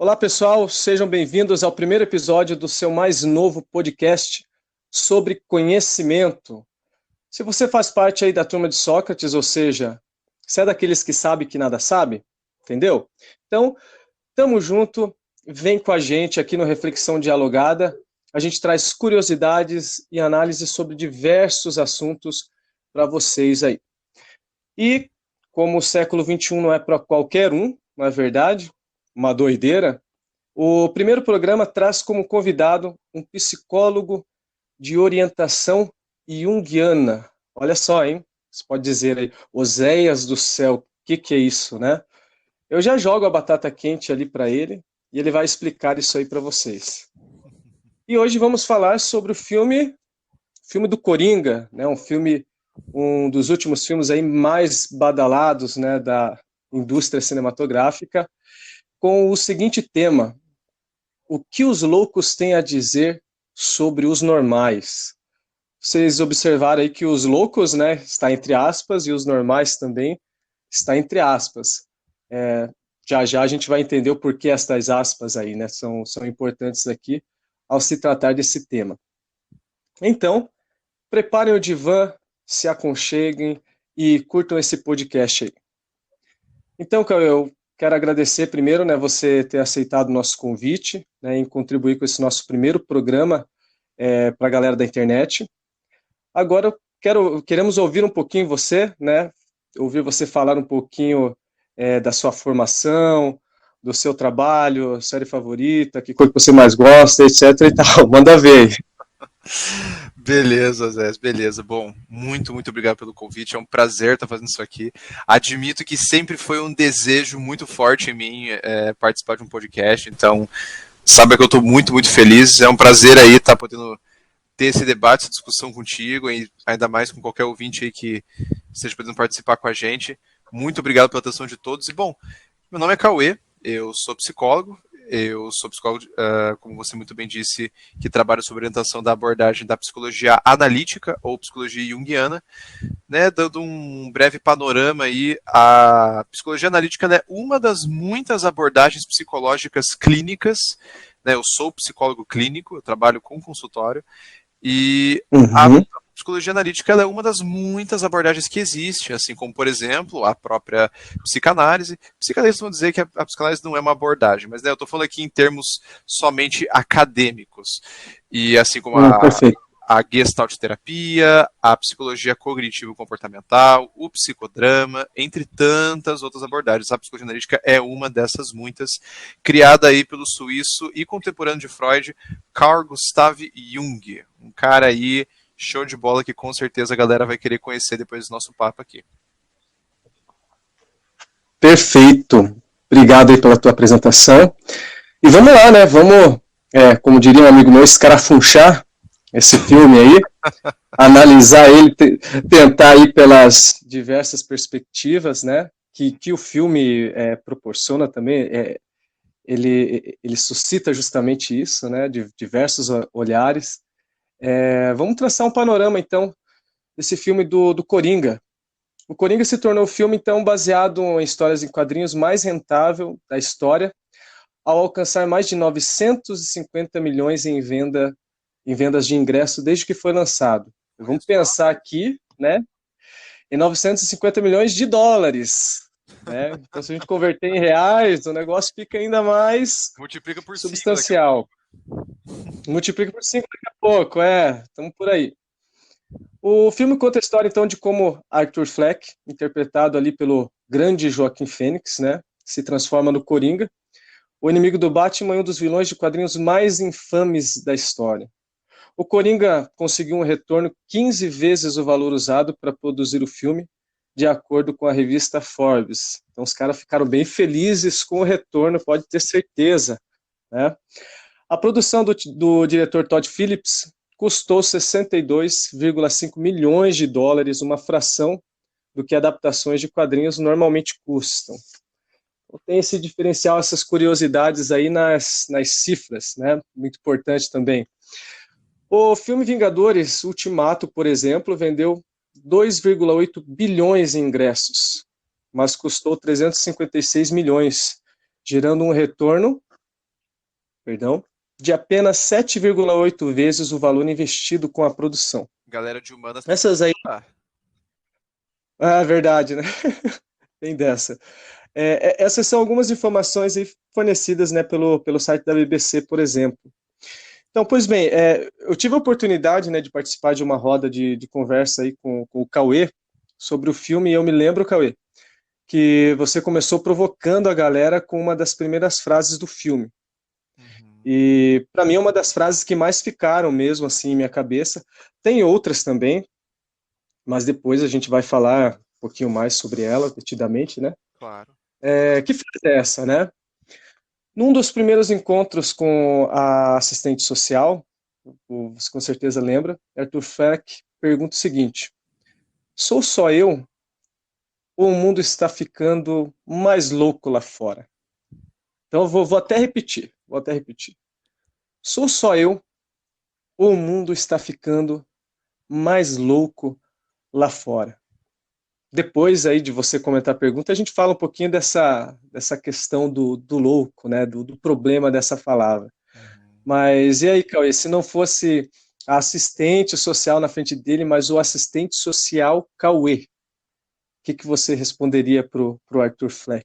Olá, pessoal, sejam bem-vindos ao primeiro episódio do seu mais novo podcast sobre conhecimento. Se você faz parte aí da turma de Sócrates, ou seja, você é daqueles que sabe que nada sabe, entendeu? Então, tamo junto, vem com a gente aqui no Reflexão Dialogada. A gente traz curiosidades e análises sobre diversos assuntos para vocês aí. E como o século XXI não é para qualquer um, não é verdade? Uma doideira. O primeiro programa traz como convidado um psicólogo de orientação junguiana. Olha só, hein? Você pode dizer aí, Oséias do céu, o que é isso, né? Eu já jogo a batata quente ali para ele e ele vai explicar isso aí para vocês. E hoje vamos falar sobre o filme do Coringa, né? Um dos últimos filmes aí mais badalados, né, da indústria cinematográfica, com o seguinte tema: o que os loucos têm a dizer sobre os normais? Vocês observaram aí que os loucos, né, está entre aspas, e os normais também está entre aspas. Já já a gente vai entender o porquê estas aspas aí, né, são importantes aqui ao se tratar desse tema. Então, preparem o divã, se aconcheguem e curtam esse podcast aí. Então, eu quero agradecer primeiro, né, você ter aceitado o nosso convite, né, em contribuir com esse nosso primeiro programa para a galera da internet. Agora, queremos ouvir um pouquinho você, né, ouvir você falar um pouquinho da sua formação, do seu trabalho, série favorita, que coisa que você mais gosta, etc e tal. Manda ver aí. Beleza, Zé, beleza. Bom, muito obrigado pelo convite. É um prazer estar fazendo isso aqui. Admito que sempre foi um desejo muito forte em mim participar de um podcast, então sabe que eu estou muito feliz. É um prazer aí estar podendo ter esse debate, essa discussão contigo, e ainda mais com qualquer ouvinte aí que esteja podendo participar com a gente. Muito obrigado pela atenção de todos. E bom, meu nome é Cauê, eu sou psicólogo. Eu sou psicólogo, como você muito bem disse, que trabalha sobre orientação da abordagem da psicologia analítica ou psicologia junguiana, né, dando um breve panorama aí. A psicologia analítica é uma das muitas abordagens psicológicas clínicas, né, eu sou psicólogo clínico, eu trabalho com consultório, e a Uhum. psicologia analítica é uma das muitas abordagens que existe, assim como, por exemplo, a própria psicanálise. Psicanalistas vão dizer que a psicanálise não é uma abordagem, mas né, eu estou falando aqui em termos somente acadêmicos. E assim como Perfeito. a gestalt terapia, a psicologia cognitivo-comportamental, o psicodrama, entre tantas outras abordagens. A psicologia analítica é uma dessas muitas, criada aí pelo suíço e contemporâneo de Freud, Carl Gustav Jung. Um cara aí, show de bola, que com certeza a galera vai querer conhecer depois do nosso papo aqui. Perfeito. Obrigado aí pela tua apresentação. E vamos lá, né? Vamos, como diria um amigo meu, escarafunchar esse filme aí, analisar ele, tentar ir pelas diversas perspectivas, né? Que o filme proporciona também. Ele suscita justamente isso, né? De diversos olhares. Vamos traçar um panorama, então, desse filme do Coringa. O Coringa se tornou o filme, então, baseado em histórias em quadrinhos mais rentável da história, ao alcançar mais de 950 milhões em vendas de ingresso desde que foi lançado. Vamos pensar aqui, né, em 950 milhões de dólares. Né? Então, se a gente converter em reais, o negócio fica ainda mais Multiplica por 5 daqui a pouco. substancial. Multiplica por 5 daqui a pouco, estamos por aí. O filme conta a história, então, de como Arthur Fleck, interpretado ali pelo grande Joaquim Fênix, né, se transforma no Coringa, o inimigo do Batman e um dos vilões de quadrinhos mais infames da história. O Coringa conseguiu um retorno 15 vezes o valor usado para produzir o filme, de acordo com a revista Forbes. Então os caras ficaram bem felizes com o retorno, pode ter certeza. Né? A produção do diretor Todd Phillips custou 62,5 milhões de dólares, uma fração do que adaptações de quadrinhos normalmente custam. Então, tem esse diferencial, essas curiosidades aí nas cifras, né? Muito importante também. O filme Vingadores Ultimato, por exemplo, vendeu 2,8 bilhões em ingressos, mas custou 356 milhões, gerando um retorno perdão, de apenas 7,8 vezes o valor investido com a produção. Galera de humanas tem que Essas aí, falar. verdade, né? Tem dessa. Essas são algumas informações aí fornecidas, né, pelo site da BBC, por exemplo. Então, pois bem, eu tive a oportunidade, né, de participar de uma roda de conversa aí com o Cauê sobre o filme, e eu me lembro, Cauê, que você começou provocando a galera com uma das primeiras frases do filme. Uhum. E para mim é uma das frases que mais ficaram mesmo assim em minha cabeça. Tem outras também, mas depois a gente vai falar um pouquinho mais sobre ela, detidamente, né? Claro. Que frase é essa, né? Num dos primeiros encontros com a assistente social, você com certeza lembra, Arthur Fleck pergunta o seguinte: sou só eu ou o mundo está ficando mais louco lá fora? Então eu vou até repetir, vou até repetir. Sou só eu ou o mundo está ficando mais louco lá fora? Depois aí de você comentar a pergunta, a gente fala um pouquinho dessa questão do louco, né? Do problema dessa palavra. Uhum. Mas e aí, Cauê, se não fosse a assistente social na frente dele, mas o assistente social Cauê, o que você responderia pro Arthur Fleck?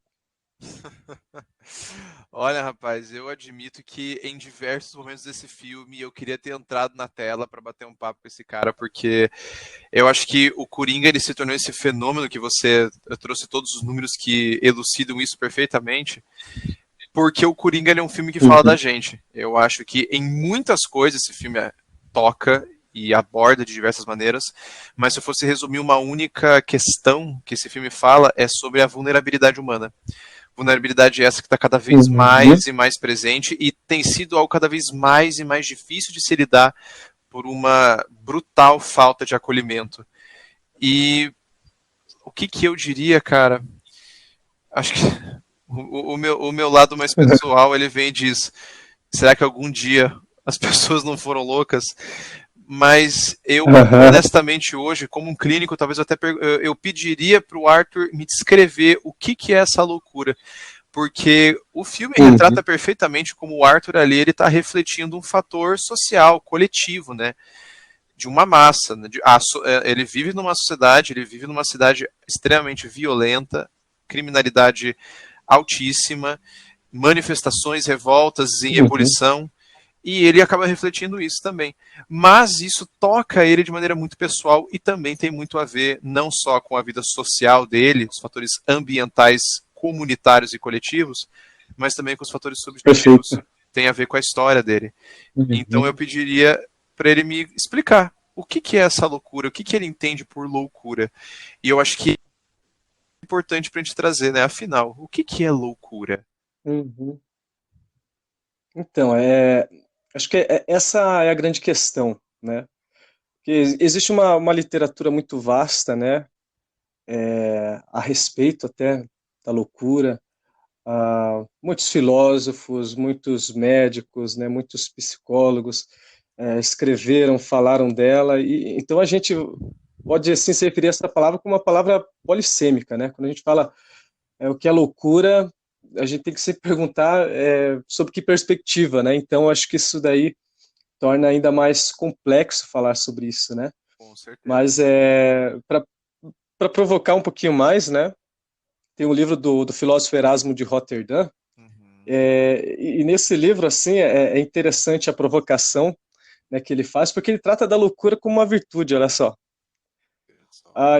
Olha, rapaz, eu admito que em diversos momentos desse filme eu queria ter entrado na tela para bater um papo com esse cara, porque eu acho que o Coringa ele se tornou esse fenômeno que você eu trouxe todos os números que elucidam isso perfeitamente, porque o Coringa ele é um filme que fala da Uhum, gente. Eu acho que em muitas coisas esse filme toca e aborda de diversas maneiras, mas se eu fosse resumir uma única questão que esse filme fala é sobre a vulnerabilidade humana. Vulnerabilidade essa que está cada vez uhum, mais e mais presente e tem sido algo cada vez mais e mais difícil de se lidar por uma brutal falta de acolhimento. E o que que eu diria, cara? Acho que o meu lado mais pessoal ele vem e diz: será que algum dia as pessoas não foram loucas? Mas eu, uhum, honestamente, hoje, como um clínico, talvez eu pediria para o Arthur me descrever o que, que é essa loucura. Porque o filme retrata uhum, perfeitamente como o Arthur ali ele está refletindo um fator social, coletivo, né? De uma massa. Né? Ele vive numa sociedade, ele vive numa cidade extremamente violenta, criminalidade altíssima, manifestações, revoltas em uhum, ebulição, e ele acaba refletindo isso também. Mas isso toca ele de maneira muito pessoal e também tem muito a ver não só com a vida social dele, os fatores ambientais, comunitários e coletivos, mas também com os fatores subjetivos. perfeito. Tem a ver com a história dele. Então eu Uhum, pediria para ele me explicar o que, que é essa loucura, o que, que ele entende por loucura. E eu acho que é importante para a gente trazer, né? Afinal, o que, que é loucura? uhum. Então, acho que essa é a grande questão, né? Que existe uma literatura muito vasta, né, a respeito até da loucura. Muitos filósofos, muitos médicos, né, muitos psicólogos escreveram, falaram dela, e então a gente pode assim se referir a essa palavra como uma palavra polissêmica, né? Quando a gente fala o que é loucura, a gente tem que se perguntar sobre que perspectiva, né? Então acho que isso daí torna ainda mais complexo falar sobre isso, né? Com certeza. Mas para provocar um pouquinho mais, né? Tem um livro do filósofo Erasmo de Roterdã, Uhum. e nesse livro assim é interessante a provocação, né, que ele faz, porque ele trata da loucura como uma virtude, olha só.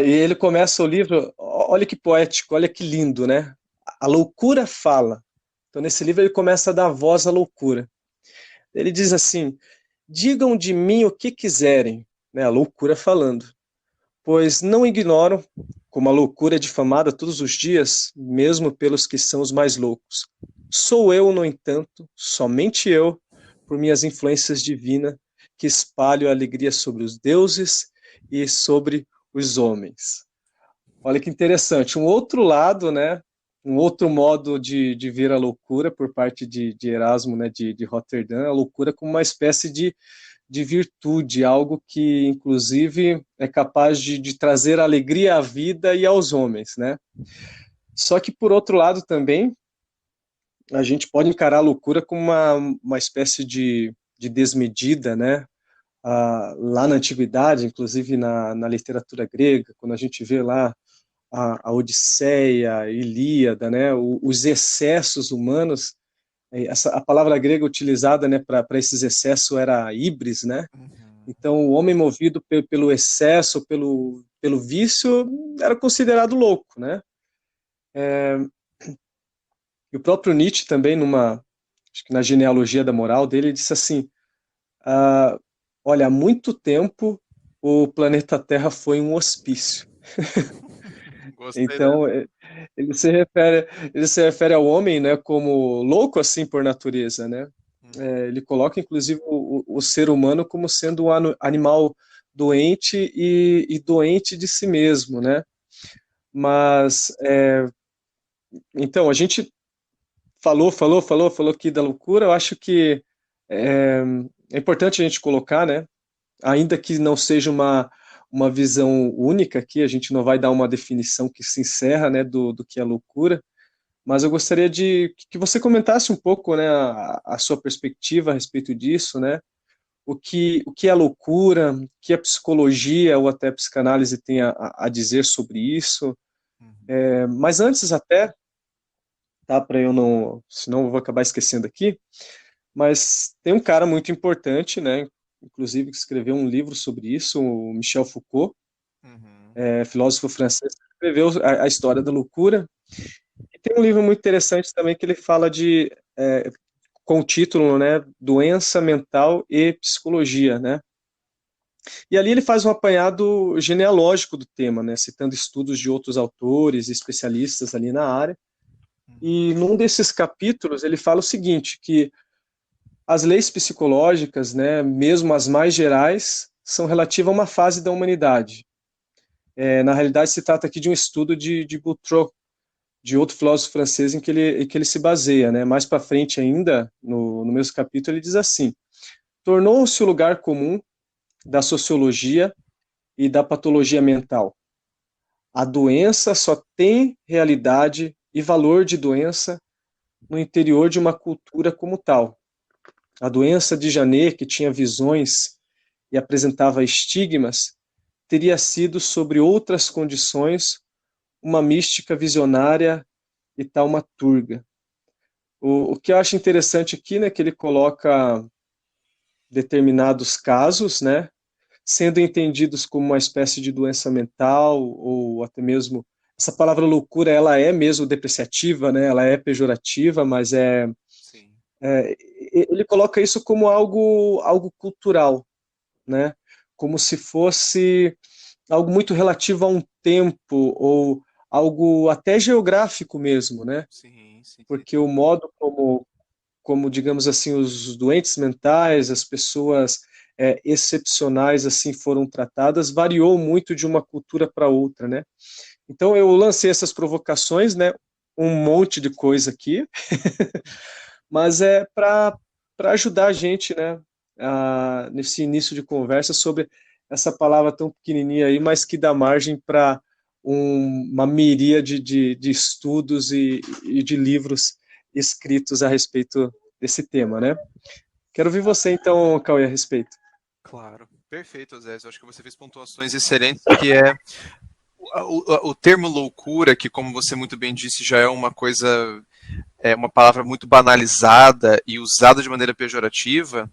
E ele começa o livro, olha que poético, olha que lindo, né? A loucura fala. Então nesse livro ele começa a dar voz à loucura. Ele diz assim: digam de mim o que quiserem, né? A loucura falando, pois não ignoram como a loucura é difamada todos os dias, mesmo pelos que são os mais loucos. Sou eu, no entanto, somente eu, por minhas influências divinas, que espalho a alegria sobre os deuses e sobre os homens. Olha que interessante, um outro lado, né? Um outro modo de ver a loucura por parte de Erasmo, né, de Roterdã, a loucura como uma espécie de virtude, algo que, inclusive, é capaz de trazer alegria à vida e aos homens, né? Só que, por outro lado, também, a gente pode encarar a loucura como uma espécie de desmedida, né? Lá na antiguidade, inclusive na literatura grega, quando a gente vê lá a Odisseia, a Ilíada, né? Os excessos humanos, a palavra grega utilizada, né, para esses excessos era híbris, né? Uhum. Então, o homem movido pelo excesso, pelo vício, era considerado louco, né? E o próprio Nietzsche também, acho que na genealogia da moral dele, disse assim, olha, há muito tempo o planeta Terra foi um hospício. Gostei Então, dessa. ele se refere, ele se refere ao homem, né, como louco assim por natureza, né? Uhum. Ele coloca, inclusive, o ser humano como sendo um animal doente e doente de si mesmo, né? Mas, então, a gente falou aqui da loucura, eu acho que é importante a gente colocar, né? Ainda que não seja uma visão única aqui, a gente não vai dar uma definição que se encerra, né, do que é loucura, mas eu gostaria de que você comentasse um pouco, né, a sua perspectiva a respeito disso, né, o que é loucura, o que a psicologia ou até a psicanálise tem a dizer sobre isso. Uhum. Mas antes até, tá, para eu não, senão eu vou acabar esquecendo aqui, mas tem um cara muito importante, né, inclusive que escreveu um livro sobre isso, o Michel Foucault, Uhum. filósofo francês, que escreveu a história da loucura. E tem um livro muito interessante também que ele fala com o título, né, Doença Mental e Psicologia, né? E ali ele faz um apanhado genealógico do tema, né, citando estudos de outros autores, especialistas ali na área. Uhum. E num desses capítulos ele fala o seguinte, que as leis psicológicas, né, mesmo as mais gerais, são relativas a uma fase da humanidade. Na realidade, se trata aqui de um estudo de Boutroux, de outro filósofo francês em que ele se baseia, né? Mais para frente ainda, no mesmo capítulo, ele diz assim: tornou-se o lugar comum da sociologia e da patologia mental. A doença só tem realidade e valor de doença no interior de uma cultura como tal. A doença de Janet, que tinha visões e apresentava estigmas, teria sido, sobre outras condições, uma mística visionária e taumaturga. O que eu acho interessante aqui, né, que ele coloca determinados casos, né, sendo entendidos como uma espécie de doença mental, ou até mesmo, essa palavra loucura, ela é mesmo depreciativa, né, ela é pejorativa, mas Sim. ele coloca isso como algo cultural, né, como se fosse algo muito relativo a um tempo, ou algo até geográfico mesmo, né, Sim, sim, sim. porque o modo como, digamos assim, os doentes mentais, as pessoas excepcionais assim foram tratadas, variou muito de uma cultura para outra, né? Então eu lancei essas provocações, né? Um monte de coisa aqui, mas é para ajudar a gente, né? Nesse início de conversa sobre essa palavra tão pequenininha aí, mas que dá margem para uma miríade de estudos e de livros escritos a respeito desse tema, né? Quero ouvir você então, Cauê, a respeito. Claro. Perfeito, Zé. Eu acho que você fez pontuações excelentes, que é o termo loucura, que como você muito bem disse, já é uma coisa, é uma palavra muito banalizada e usada de maneira pejorativa.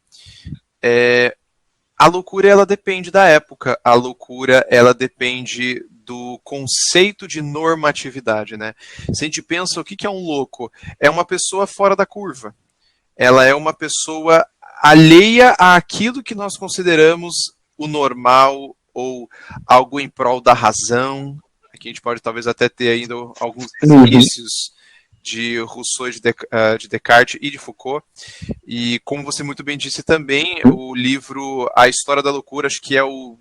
A loucura ela depende da época, a loucura ela depende do conceito de normatividade, né? Se a gente pensa o que é um louco, é uma pessoa fora da curva. Ela é uma pessoa alheia àquilo que nós consideramos o normal ou algo em prol da razão. Aqui a gente pode talvez até ter ainda alguns Uhum. resquícios de Rousseau, de Descartes e de Foucault. E como você muito bem disse também, o livro A História da Loucura, acho que é o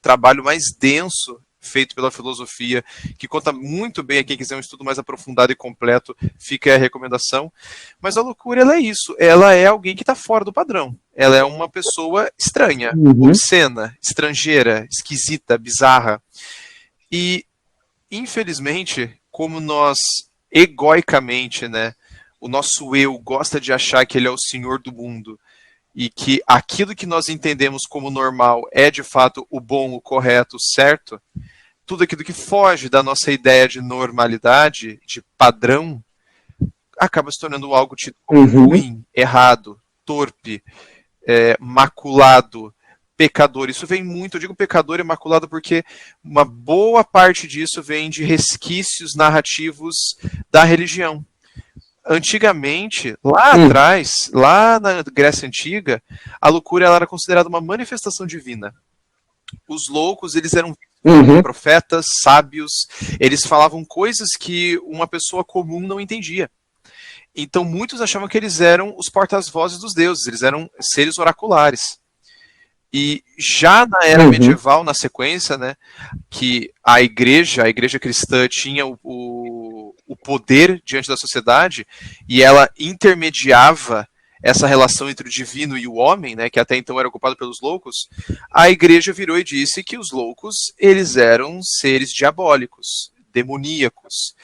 trabalho mais denso feito pela filosofia, que conta muito bem a quem quiser um estudo mais aprofundado e completo, fica aí a recomendação. Mas a loucura, ela é isso, ela é alguém que está fora do padrão. Ela é uma pessoa estranha, Uhum. obscena, estrangeira, esquisita, bizarra. E, infelizmente, como nós egoicamente, né, o nosso eu gosta de achar que ele é o senhor do mundo e que aquilo que nós entendemos como normal é de fato o bom, o correto, o certo, tudo aquilo que foge da nossa ideia de normalidade, de padrão, acaba se tornando algo tido como ruim, errado, torpe, maculado, pecador. Isso vem muito, eu digo pecador e maculado porque uma boa parte disso vem de resquícios narrativos da religião. Antigamente, lá atrás, lá na Grécia Antiga, a loucura ela era considerada uma manifestação divina. Os loucos, eles eram profetas, sábios, eles falavam coisas que uma pessoa comum não entendia. Então muitos achavam que eles eram os porta-vozes dos deuses, eles eram seres oraculares. E já na era medieval, na sequência, né, que a igreja cristã tinha o poder diante da sociedade e ela intermediava essa relação entre o divino e o homem, né, que até então era ocupado pelos loucos, a igreja virou e disse que os loucos eles eram seres diabólicos, demoníacos,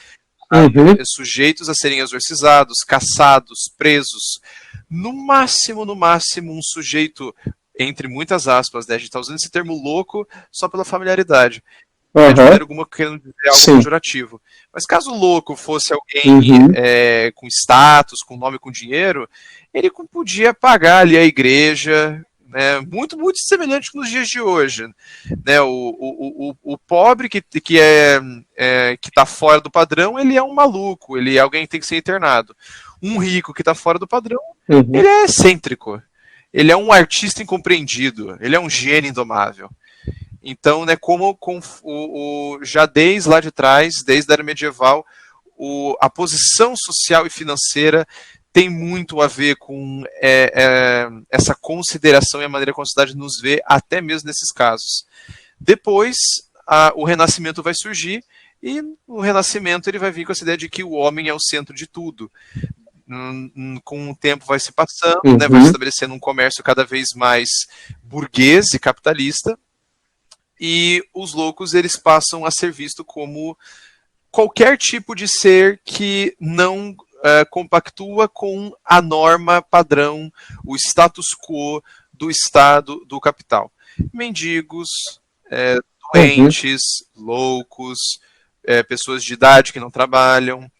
sujeitos a serem exorcizados, caçados, presos. No máximo, um sujeito, entre muitas aspas, né, a gente está usando esse termo louco só pela familiaridade. De maneira alguma querendo dizer algo pejorativo. Mas caso o louco fosse alguém com status, com nome, com dinheiro, ele podia pagar ali a igreja, né, muito semelhante nos dias de hoje. Né, o pobre que está fora do padrão, ele é um maluco, ele é alguém que tem que ser internado. Um rico que está fora do padrão, ele é excêntrico. Ele é um artista incompreendido, ele é um gênio indomável. Então, né, já desde lá de trás, desde a era medieval, a posição social e financeira tem muito a ver com essa consideração e a maneira como a sociedade nos vê, até mesmo nesses casos. Depois, o Renascimento vai surgir, e o Renascimento ele vai vir com essa ideia de que o homem é o centro de tudo. Com o tempo vai se passando, né, vai se estabelecendo um comércio cada vez mais burguês e capitalista, e os loucos eles passam a ser vistos como qualquer tipo de ser que não compactua com a norma padrão, o status quo do Estado, do capital. Mendigos, doentes, loucos, pessoas de idade que não trabalham,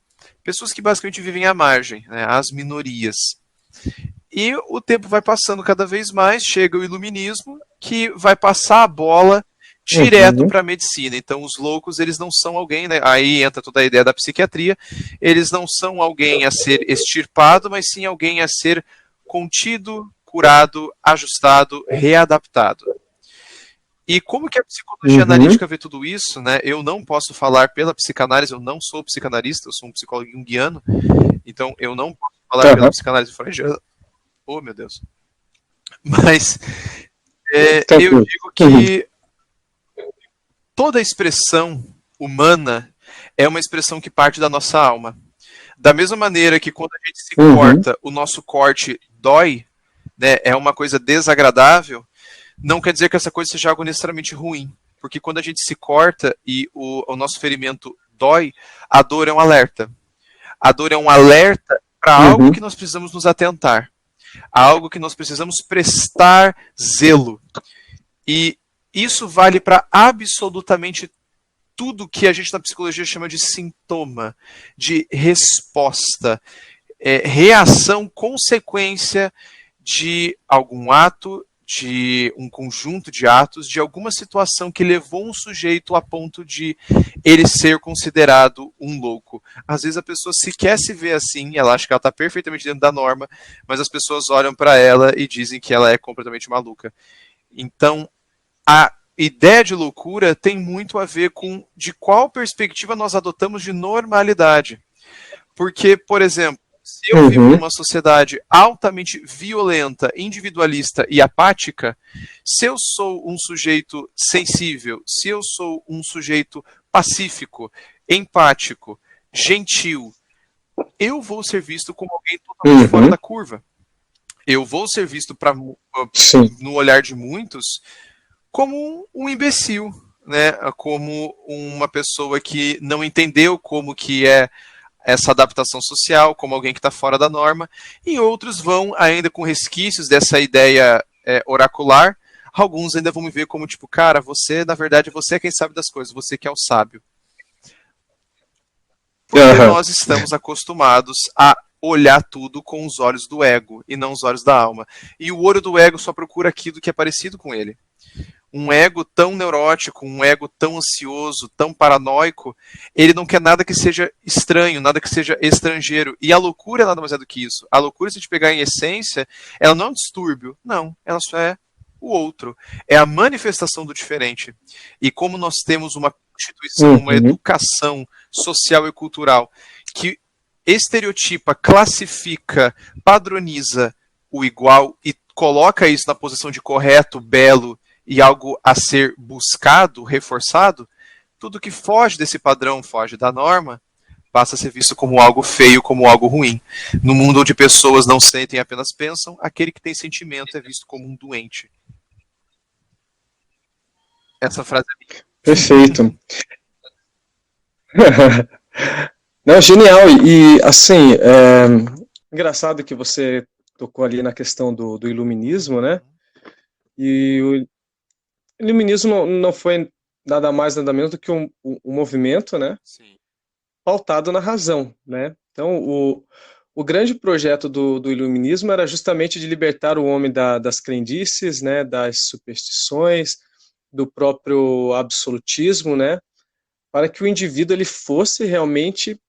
pessoas que basicamente vivem à margem, né, as minorias. E o tempo vai passando cada vez mais, chega o iluminismo, que vai passar a bola direto para a medicina. Então os loucos, eles não são alguém, né, aí entra toda a ideia da psiquiatria, eles não são alguém a ser extirpado, mas sim alguém a ser contido, curado, ajustado, readaptado. E como que a psicologia analítica vê tudo isso, né? Eu não posso falar pela psicanálise, eu não sou psicanalista, eu sou um psicólogo junguiano, então eu não posso falar pela psicanálise freudiana. Oh, meu Deus. Mas eu digo que toda expressão humana é uma expressão que parte da nossa alma. Da mesma maneira que quando a gente se corta, o nosso corte dói, né, é uma coisa desagradável, não quer dizer que essa coisa seja algo necessariamente ruim. Porque quando a gente se corta e o nosso ferimento dói, a dor é um alerta. A dor é um alerta para algo que nós precisamos nos atentar. Algo que nós precisamos prestar zelo. E isso vale para absolutamente tudo que a gente na psicologia chama de sintoma, de resposta, reação, consequência de algum ato, de um conjunto de atos, de alguma situação que levou um sujeito a ponto de ele ser considerado um louco. Às vezes a pessoa sequer se vê assim, ela acha que ela está perfeitamente dentro da norma, mas as pessoas olham para ela e dizem que ela é completamente maluca. Então, a ideia de loucura tem muito a ver com de qual perspectiva nós adotamos de normalidade. Porque, por exemplo, se eu vivo numa sociedade altamente violenta, individualista e apática, se eu sou um sujeito sensível, se eu sou um sujeito pacífico, empático, gentil, eu vou ser visto como alguém totalmente fora da curva. Eu vou ser visto, no olhar de muitos, como um imbecil, né? Como uma pessoa que não entendeu como que é essa adaptação social, como alguém que está fora da norma, e outros vão ainda com resquícios dessa ideia oracular. Alguns ainda vão me ver como tipo, cara, você, na verdade, você é quem sabe das coisas, você que é o sábio. Porque nós estamos acostumados a olhar tudo com os olhos do ego e não os olhos da alma. E o olho do ego só procura aquilo que é parecido com ele. Um ego tão neurótico, um ego tão ansioso, tão paranoico, ele não quer nada que seja estranho, nada que seja estrangeiro. E a loucura é nada mais é do que isso. A loucura, se a gente pegar em essência, ela não é um distúrbio, não. Ela só é o outro. É a manifestação do diferente. E como nós temos uma constituição, uma educação social e cultural que estereotipa, classifica, padroniza o igual e coloca isso na posição de correto, belo e algo a ser buscado, reforçado, tudo que foge desse padrão, foge da norma, passa a ser visto como algo feio, como algo ruim. No mundo onde pessoas não sentem, apenas pensam, aquele que tem sentimento é visto como um doente. Essa frase é minha. Perfeito. Não, genial. E assim, engraçado que você tocou ali na questão do iluminismo, né? E o iluminismo não foi nada mais, nada menos do que um movimento, né? Sim. Pautado na razão, né? Então, o grande projeto do iluminismo era justamente de libertar o homem das crendices, né? Das superstições, do próprio absolutismo, né? Para que o indivíduo ele fosse realmente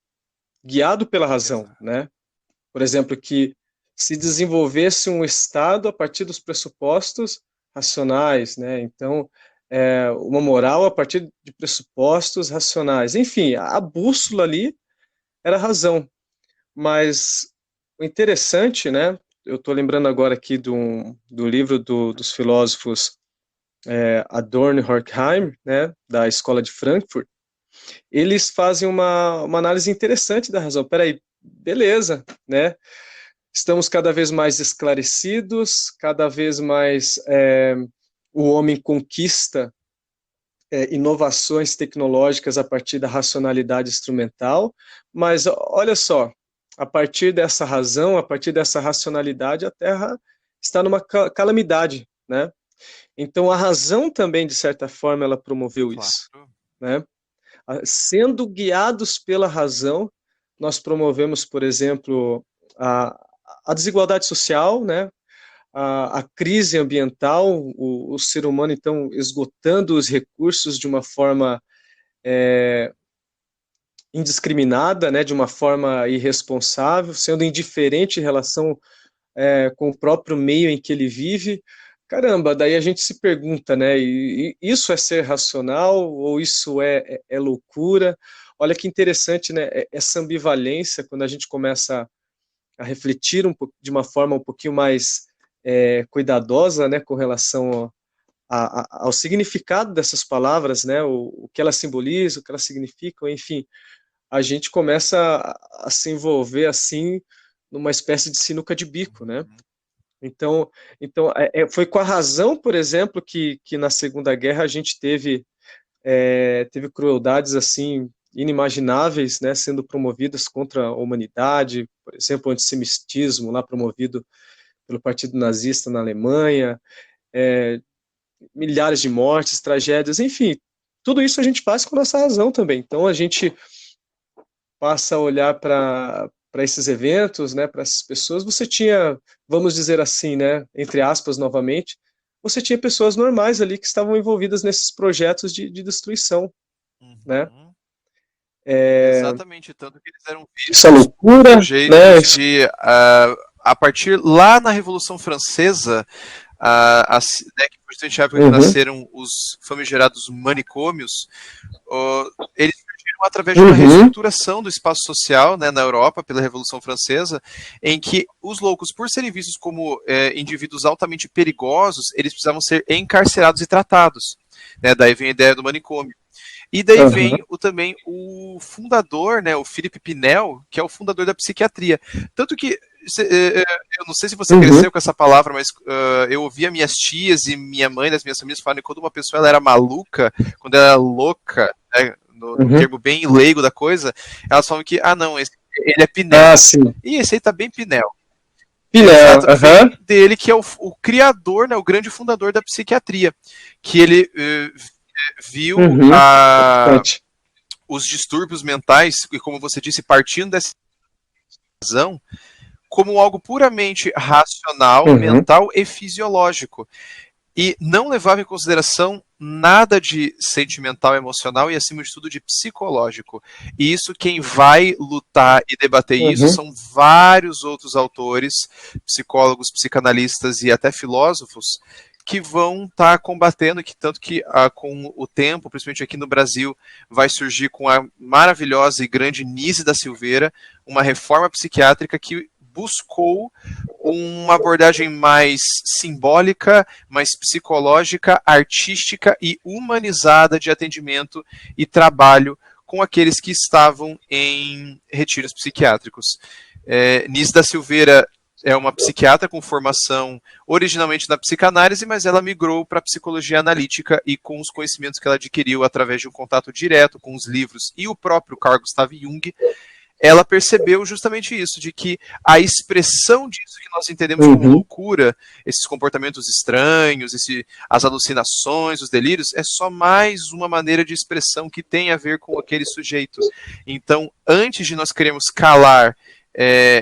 guiado pela razão, né? Por exemplo, que se desenvolvesse um estado a partir dos pressupostos racionais, né? Então, uma moral a partir de pressupostos racionais. Enfim, a bússola ali era a razão. Mas o interessante, né? Eu estou lembrando agora aqui do livro dos filósofos Adorno e Horkheim, né? Da Escola de Frankfurt. Eles fazem uma análise interessante da razão. Peraí, beleza, né? Estamos cada vez mais esclarecidos, cada vez mais o homem conquista inovações tecnológicas a partir da racionalidade instrumental, mas olha só, a partir dessa razão, a partir dessa racionalidade, a Terra está numa calamidade, né? Então a razão também, de certa forma, ela promoveu isso, né? Sendo guiados pela razão, nós promovemos, por exemplo, a desigualdade social, né? A crise ambiental, o ser humano, então, esgotando os recursos de uma forma indiscriminada, né? De uma forma irresponsável, sendo indiferente em relação com o próprio meio em que ele vive. Caramba, daí a gente se pergunta, né? E isso é ser racional ou isso é loucura? Olha que interessante, né? Essa ambivalência, quando a gente começa a refletir de uma forma um pouquinho mais cuidadosa, né? Com relação ao significado dessas palavras, né? O que elas simbolizam, o que elas significam, enfim, a gente começa a se envolver assim numa espécie de sinuca de bico, né? Então foi com a razão, por exemplo, que na Segunda Guerra a gente teve crueldades assim inimagináveis, né, sendo promovidas contra a humanidade, por exemplo, o antissemitismo lá promovido pelo Partido Nazista na Alemanha, milhares de mortes, tragédias, enfim, tudo isso a gente faz com a nossa razão também. Então a gente passa a olhar para esses eventos, né, para essas pessoas. Você tinha, vamos dizer assim, né, entre aspas novamente, você tinha pessoas normais ali que estavam envolvidas nesses projetos de destruição, né? Exatamente, tanto que eles eram vistos essa loucura, né? De, a partir lá na Revolução Francesa, né, que foi justamente a época que nasceram os famigerados manicômios, eles surgiram através de uma reestruturação do espaço social, né, na Europa, pela Revolução Francesa, em que os loucos, por serem vistos como indivíduos altamente perigosos, eles precisavam ser encarcerados e tratados. Né, daí vem a ideia do manicômio. E daí vem também o fundador, né, o Philippe Pinel, que é o fundador da psiquiatria. Tanto que, eu não sei se você cresceu com essa palavra, mas eu ouvia minhas tias e minha mãe, das minhas famílias, falarem que quando uma pessoa ela era maluca, quando ela era louca, né, no termo bem leigo da coisa, elas falam que, não, esse Ele é Pinel. Ah, sim. E esse aí tá bem Pinel. Pinel, Exato, aham. vem dele, que é o criador, né, o grande fundador da psiquiatria, que ele viu Uhum. Interessante. os distúrbios mentais, e como você disse, partindo dessa razão, como algo puramente racional, Uhum. mental e fisiológico. E não levava em consideração nada de sentimental, emocional e, acima de tudo, de psicológico. E isso, quem vai lutar e debater isso Uhum. são vários outros autores, psicólogos, psicanalistas e até filósofos que vão estar combatendo, que tanto que com o tempo, principalmente aqui no Brasil, vai surgir com a maravilhosa e grande Nise da Silveira, uma reforma psiquiátrica que buscou uma abordagem mais simbólica, mais psicológica, artística e humanizada de atendimento e trabalho com aqueles que estavam em retiros psiquiátricos. Nise da Silveira é uma psiquiatra com formação originalmente na psicanálise, mas ela migrou para a psicologia analítica e com os conhecimentos que ela adquiriu através de um contato direto com os livros e o próprio Carl Gustav Jung, ela percebeu justamente isso, de que a expressão disso que nós entendemos como Uhum. loucura, esses comportamentos estranhos, as alucinações, os delírios, é só mais uma maneira de expressão que tem a ver com aquele sujeito. Então, antes de nós queremos calar,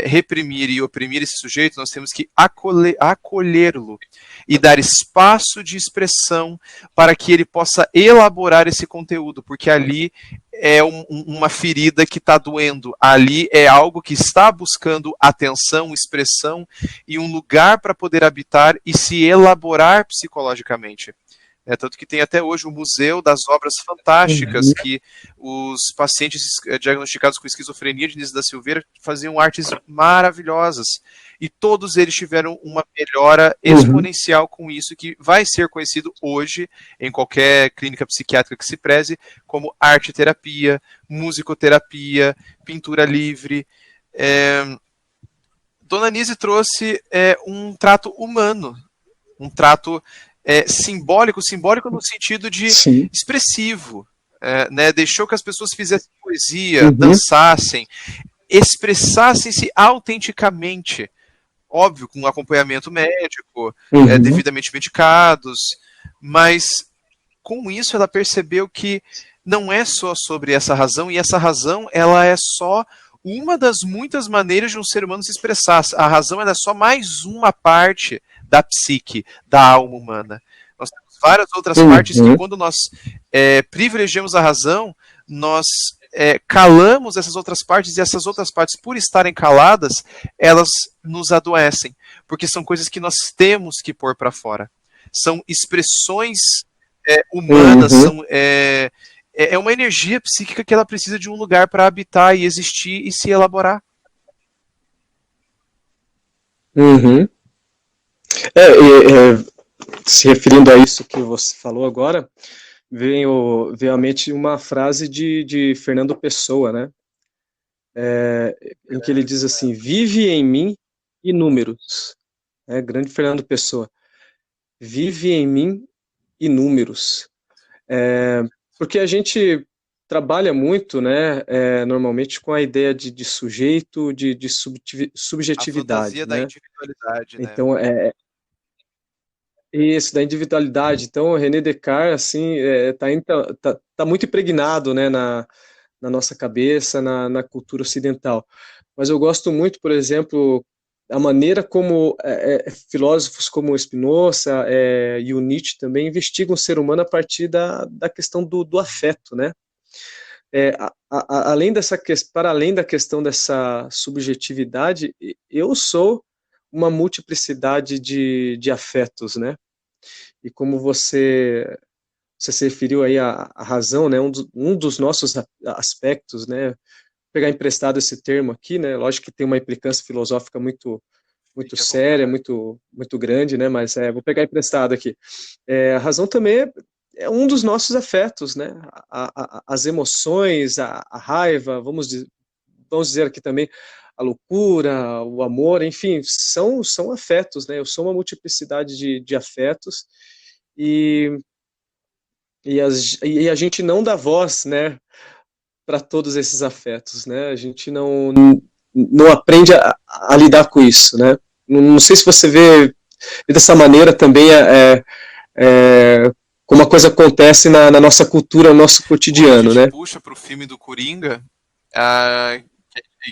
reprimir e oprimir esse sujeito, nós temos que acolhê-lo e dar espaço de expressão para que ele possa elaborar esse conteúdo, porque ali é uma ferida que está doendo. Ali é algo que está buscando atenção, expressão e um lugar para poder habitar e se elaborar psicologicamente. Tanto que tem até hoje o Museu das Obras Fantásticas, Uhum. que os pacientes diagnosticados com esquizofrenia de Nise da Silveira faziam artes maravilhosas. E todos eles tiveram uma melhora Uhum. exponencial com isso, que vai ser conhecido hoje, em qualquer clínica psiquiátrica que se preze, como arte-terapia, musicoterapia, pintura livre. Dona Nise trouxe um trato humano, um trato simbólico no sentido de Sim. expressivo, né? Deixou que as pessoas fizessem poesia, Uhum. dançassem, expressassem-se autenticamente, óbvio, com acompanhamento médico, Uhum. devidamente medicados, mas com isso ela percebeu que não é só sobre essa razão, e essa razão ela é só uma das muitas maneiras de um ser humano se expressar. A razão ela é só mais uma parte da psique, da alma humana. Nós temos várias outras partes que, Uhum. quando nós privilegiamos a razão, nós calamos essas outras partes, e essas outras partes, por estarem caladas, elas nos adoecem, porque são coisas que nós temos que pôr para fora. São expressões humanas, Uhum. é uma energia psíquica que ela precisa de um lugar para habitar e existir e se elaborar. Uhum. Se referindo a isso que você falou agora, veio à mente uma frase de Fernando Pessoa, né? Em que ele diz assim: vive em mim inúmeros. Grande Fernando Pessoa. Vive em mim inúmeros. Porque a gente trabalha muito, né, normalmente com a ideia de sujeito, de A subjetividade, fantasia da né? individualidade, né? Então, isso, da individualidade. Então, René Descartes, assim, tá muito impregnado, né, na nossa cabeça, na cultura ocidental. Mas eu gosto muito, por exemplo, a maneira como filósofos como Spinoza e o Nietzsche também investigam o ser humano a partir da questão do afeto, né? Além para além da questão dessa subjetividade, eu sou uma multiplicidade de afetos, né? E como você se referiu aí à razão, né? Um dos nossos aspectos, né? Vou pegar emprestado esse termo aqui, né? Lógico que tem uma implicância filosófica muito Fique à séria, vontade. muito grande, né? Mas vou pegar emprestado aqui. A razão também é um dos nossos afetos, né? As emoções, a raiva, vamos dizer aqui também a loucura, o amor, enfim, são afetos, né? Eu sou uma multiplicidade de afetos e, e a gente não dá voz, né? para todos esses afetos, né? A gente não aprende a lidar com isso, né? Não sei se você vê dessa maneira também como a coisa acontece na nossa cultura, no nosso cotidiano, Quando a gente né? puxa para o filme do Coringa,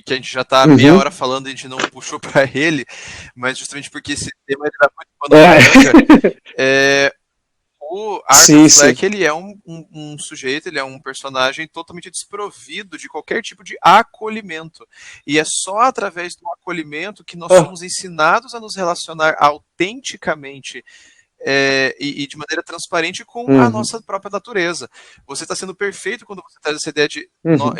que a gente já está meia Uhum. hora falando, a gente não puxou para ele, mas justamente porque esse tema ele dá muito pano pra manga. O Arthur Sim, sim. Fleck, ele é um sujeito, ele é um personagem totalmente desprovido de qualquer tipo de acolhimento. E é só através do acolhimento que nós Ah, somos ensinados a nos relacionar autenticamente e de maneira transparente com a uhum, nossa própria natureza. Você está sendo perfeito quando você traz essa ideia de uhum,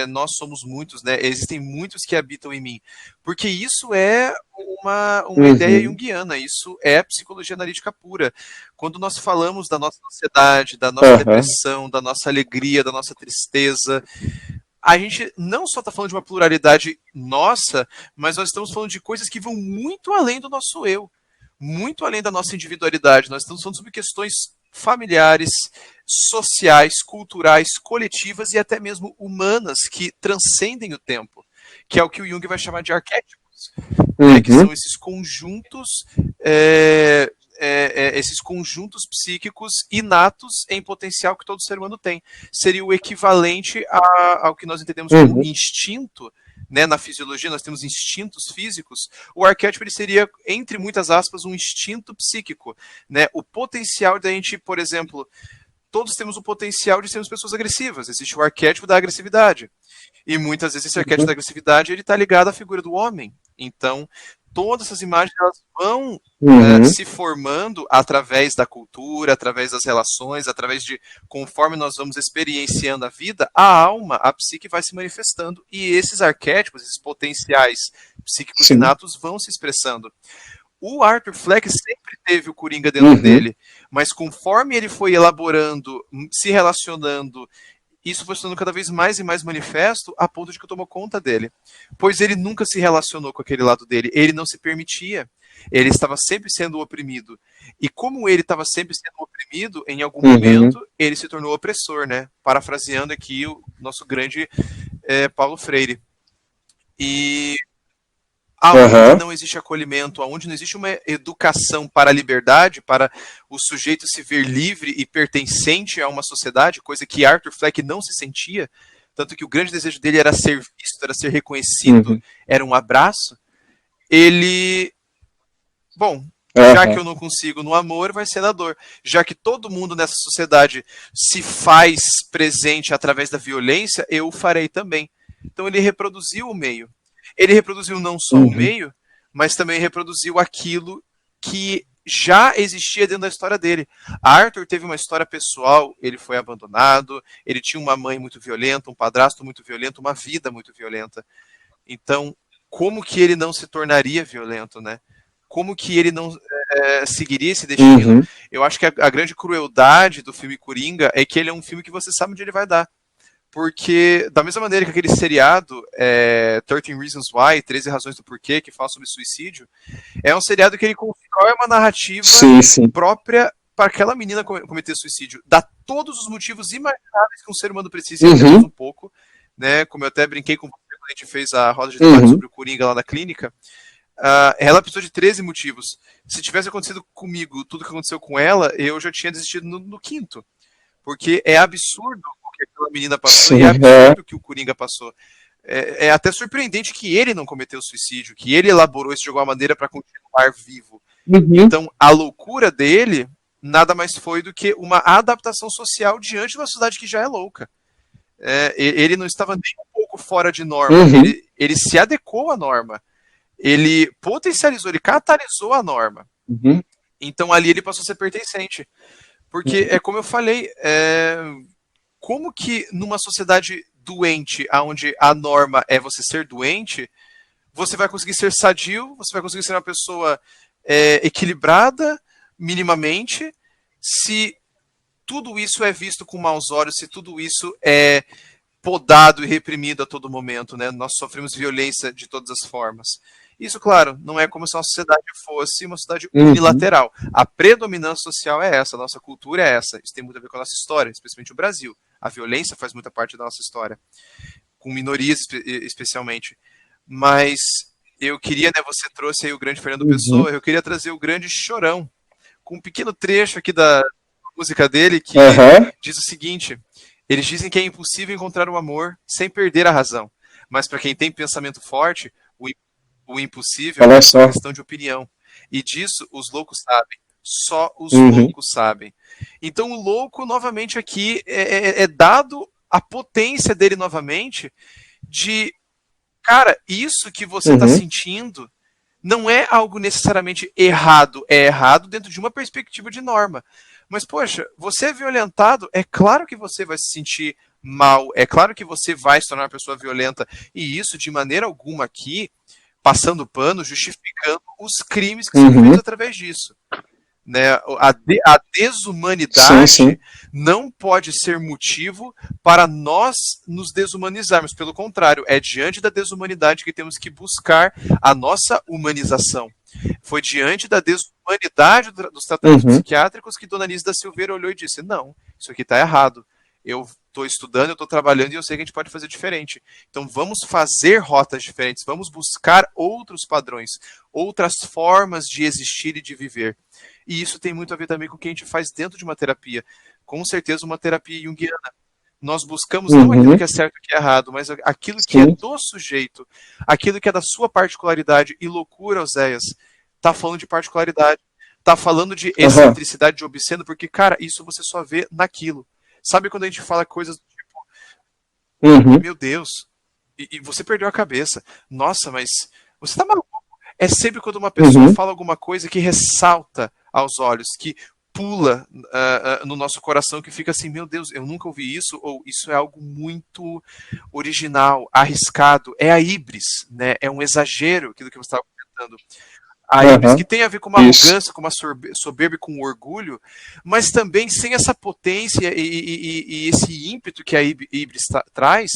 nós somos muitos, né? Existem muitos que habitam em mim. Porque isso é uma ideia uhum, junguiana, isso é psicologia analítica pura. Quando nós falamos da nossa ansiedade, da nossa aham, depressão, da nossa alegria, da nossa tristeza, a gente não só está falando de uma pluralidade nossa, mas nós estamos falando de coisas que vão muito além do nosso eu, muito além da nossa individualidade. Nós estamos falando sobre questões familiares, sociais, culturais, coletivas e até mesmo humanas que transcendem o tempo, que é o que o Jung vai chamar de arquétipos, né, que uhum, são esses conjuntos psíquicos inatos em potencial que todo ser humano tem. Seria o equivalente ao que nós entendemos como uhum, instinto, né, na fisiologia nós temos instintos físicos. O arquétipo ele seria, entre muitas aspas, um instinto psíquico, né? O potencial da gente, por exemplo, todos temos o potencial de sermos pessoas agressivas. Existe o arquétipo da agressividade. E muitas vezes esse arquétipo da uhum, agressividade ele está ligado à figura do homem. Então, todas essas imagens elas vão uhum, se formando através da cultura, através das relações, através de conforme nós vamos experienciando a vida, a alma, a psique vai se manifestando e esses arquétipos, esses potenciais psíquicos sim, inatos vão se expressando. O Arthur Fleck sempre teve o Coringa dentro uhum, dele, mas conforme ele foi elaborando, se relacionando, isso foi sendo cada vez mais e mais manifesto a ponto de que tomou conta dele. Pois ele nunca se relacionou com aquele lado dele, ele não se permitia. Ele estava sempre sendo oprimido. E como ele estava sempre sendo oprimido, em algum uhum, momento ele se tornou opressor, né? Parafraseando aqui o nosso grande Paulo Freire. E aonde aham, não existe acolhimento, aonde não existe uma educação para a liberdade, para o sujeito se ver livre e pertencente a uma sociedade, coisa que Arthur Fleck não se sentia, tanto que o grande desejo dele era ser visto, era ser reconhecido, uhum, era um abraço, ele, bom, já que aham, eu não consigo no amor, vai ser na dor. Já que todo mundo nessa sociedade se faz presente através da violência, eu o farei também. Então ele reproduziu o meio. Ele reproduziu não só o uhum, meio, mas também reproduziu aquilo que já existia dentro da história dele. Arthur teve uma história pessoal, ele foi abandonado, ele tinha uma mãe muito violenta, um padrasto muito violento, uma vida muito violenta. Então, como que ele não se tornaria violento, né? Como que ele não seguiria esse destino? uhum, Eu acho que a grande crueldade do filme Coringa é que ele é um filme que você sabe onde ele vai dar. Porque, da mesma maneira que aquele seriado, 13 Reasons Why, 13 Razões do Porquê, que fala sobre suicídio, é um seriado que ele constrói uma narrativa sim, sim, própria para aquela menina cometer suicídio. Dá todos os motivos imagináveis que um ser humano precisa, e até mais uhum, um pouco, né? Como eu até brinquei com você quando a gente fez a roda de debate uhum, sobre o Coringa lá na clínica, ela precisou de 13 motivos. Se tivesse acontecido comigo tudo que aconteceu com ela, eu já tinha desistido no quinto. Porque é absurdo o que aquela menina passou e sim, é é, absurdo o que o Coringa passou. É até surpreendente que ele não cometeu suicídio, que ele elaborou isso de alguma maneira para continuar vivo. uhum, Então, a loucura dele nada mais foi do que uma adaptação social diante de uma sociedade que já é louca. Ele não estava nem um pouco fora de norma, uhum, ele se adequou à norma, ele potencializou, ele catalisou a norma. uhum, Então, ali ele passou a ser pertencente. Porque é como eu falei, como que numa sociedade doente, onde a norma é você ser doente, você vai conseguir ser sadio, você vai conseguir ser uma pessoa equilibrada, minimamente, se tudo isso é visto com maus olhos, se tudo isso é podado e reprimido a todo momento, né? Nós sofremos violência de todas as formas. Isso, claro, não é como se a nossa sociedade fosse uma sociedade uhum, unilateral. A predominância social é essa, a nossa cultura é essa. Isso tem muito a ver com a nossa história, especialmente o Brasil. A violência faz muita parte da nossa história, com minorias especialmente. Mas eu queria, né, você trouxe aí o grande Fernando Uhum. Pessoa, eu queria trazer o grande Chorão, com um pequeno trecho aqui da música dele que Aham. diz o seguinte: eles dizem que é impossível encontrar o amor sem perder a razão, mas para quem tem pensamento forte, o impossível Olha é só só. questão de opinião. E disso os loucos sabem. Só os Uhum. loucos sabem. Então o louco, novamente, aqui é dado a potência dele novamente de, cara, isso que você está Uhum. sentindo não é algo necessariamente errado, é errado dentro de uma perspectiva de norma. Mas, poxa, você é violentado, é claro que você vai se sentir mal, é claro que você vai se tornar uma pessoa violenta, e isso, de maneira alguma aqui, passando pano, justificando os crimes que são feitos Uhum. através disso. Né? A Sim, sim. desumanidade não pode ser motivo para nós nos desumanizarmos. Pelo contrário, é diante da desumanidade que temos que buscar a nossa humanização. Foi diante da desumanidade dos tratamentos Uhum. psiquiátricos que Dona Anísia da Silveira olhou e disse: não, isso aqui está errado. Eu estou estudando, eu estou trabalhando e eu sei que a gente pode fazer diferente. Então vamos fazer rotas diferentes, vamos buscar outros padrões, outras formas de existir e de viver. E isso tem muito a ver também com o que a gente faz dentro de uma terapia. Com certeza, uma terapia junguiana. Nós buscamos não aquilo que Uhum. é certo e que é errado, mas aquilo que é Sim. do sujeito, aquilo que é da sua particularidade. E loucura, Oséias, tá falando de particularidade, tá falando de Aham. excentricidade, de obsceno, porque, cara, isso você só vê naquilo. Sabe quando a gente fala coisas do tipo, Uhum. meu Deus, e você perdeu a cabeça. Nossa, mas você tá maluco? É sempre quando uma pessoa Uhum. fala alguma coisa que ressalta aos olhos, que pula no nosso coração, que fica assim, meu Deus, eu nunca ouvi isso, ou isso é algo muito original, arriscado, é a híbris, né? É um exagero, aquilo que você estava comentando. A híbris que Aham. tem a ver com uma Isso. arrogância, com uma soberba e com um orgulho, mas também sem essa potência e esse ímpeto que a híbris traz,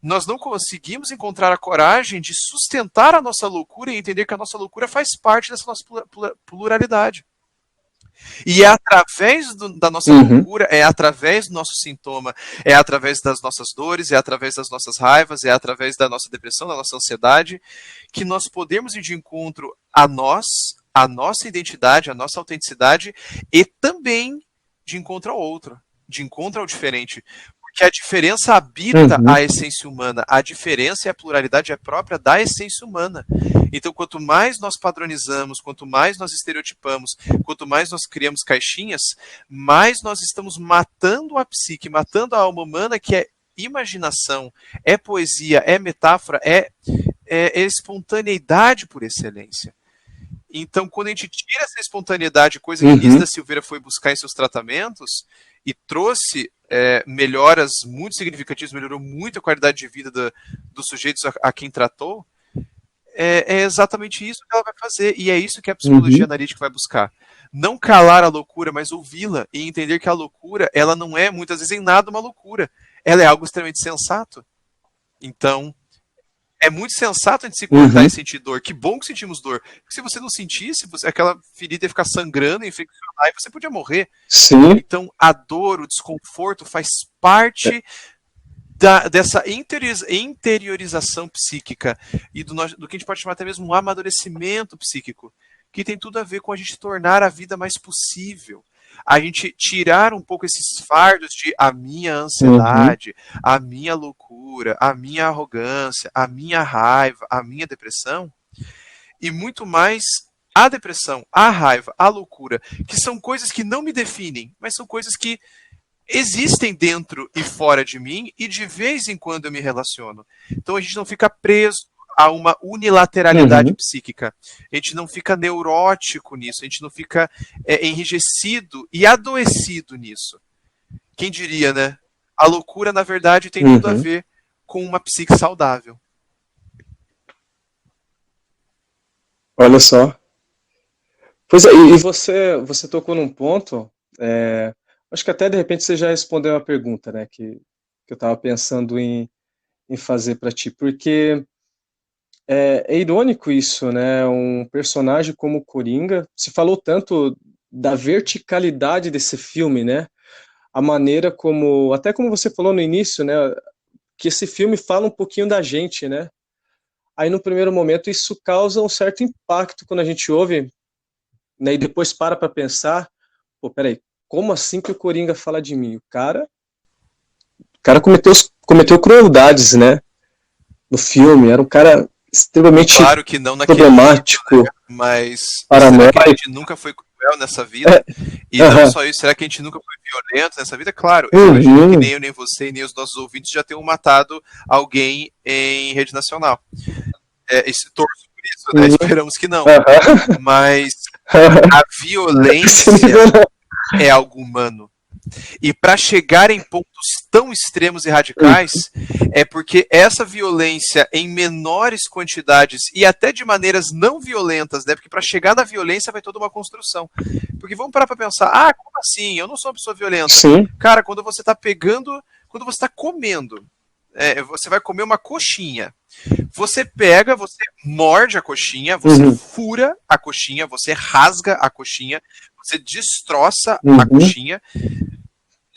nós não conseguimos encontrar a coragem de sustentar a nossa loucura e entender que a nossa loucura faz parte dessa nossa pluralidade. E é através da nossa Uhum. loucura, é através do nosso sintoma, é através das nossas dores, é através das nossas raivas, é através da nossa depressão, da nossa ansiedade, que nós podemos ir de encontro a nós, a nossa identidade, a nossa autenticidade e também de encontro ao outro, de encontro ao diferente. Porque a diferença habita Uhum. a essência humana, a diferença e a pluralidade é própria da essência humana. Então, quanto mais nós padronizamos, quanto mais nós estereotipamos, quanto mais nós criamos caixinhas, mais nós estamos matando a psique, matando a alma humana, que é imaginação, é poesia, é metáfora, é espontaneidade por excelência. Então, quando a gente tira essa espontaneidade, coisa que Nise da Uhum. Silveira foi buscar em seus tratamentos, e trouxe melhoras muito significativas, melhorou muito a qualidade de vida dos sujeitos a quem tratou, é exatamente isso que ela vai fazer. E é isso que a psicologia Uhum. analítica vai buscar. Não calar a loucura, mas ouvi-la e entender que a loucura, ela não é, muitas vezes, em nada uma loucura. Ela é algo extremamente sensato. Então, é muito sensato a gente se cortar e Uhum. sentir dor. Que bom que sentimos dor. Porque se você não sentisse, aquela ferida ia ficar sangrando, infeccionar, e você podia morrer. Sim. Então, a dor, o desconforto faz parte dessa interiorização psíquica e do que a gente pode chamar até mesmo um amadurecimento psíquico, que tem tudo a ver com a gente tornar a vida mais possível. A gente tirar um pouco esses fardos de a minha Uhum. ansiedade, a minha loucura, a minha arrogância, a minha raiva, a minha depressão, e muito mais a depressão, a raiva, a loucura, que são coisas que não me definem, mas são coisas que existem dentro e fora de mim e de vez em quando eu me relaciono. Então a gente não fica preso a uma unilateralidade Uhum. psíquica. A gente não fica neurótico nisso, a gente não fica enrijecido e adoecido nisso. Quem diria, né? A loucura, na verdade, tem tudo a Uhum. ver com uma psique saudável. Olha só. Pois é, e você tocou num ponto, acho que até de repente você já respondeu a pergunta, né, que eu estava pensando em fazer para ti, porque é irônico isso, né, um personagem como o Coringa, se falou tanto da verticalidade desse filme, né, a maneira como, até como você falou no início, né, que esse filme fala um pouquinho da gente, né? Aí no primeiro momento isso causa um certo impacto quando a gente ouve, né, e depois para pensar, pô, peraí, como assim que o Coringa fala de mim? O cara cometeu crueldades, né, no filme, era um cara extremamente Claro que não naquele nível, problemático, né? Mas será que a paranoico. gente nunca foi cruel nessa vida? E não Aham. só isso, será que a gente nunca foi violento nessa vida? Claro, eu imagino que Uhum. nem eu, nem você, nem os nossos ouvintes já tenham matado alguém em rede nacional. Torço por isso, né? Uhum. Esperamos que não. Aham. Mas a Esse nível violência não. é algo humano. E para chegar em pontos tão extremos e Uhum. radicais, é porque essa violência em menores quantidades e até de maneiras não violentas, né? Porque para chegar na violência vai toda uma construção. Porque vamos parar para pensar, como assim? Eu não sou uma pessoa violenta. Sim. Cara, quando você está pegando, quando você está comendo, você vai comer uma coxinha. Você pega, você morde a coxinha, você Uhum. fura a coxinha, você rasga a coxinha, você destroça a Uhum. coxinha.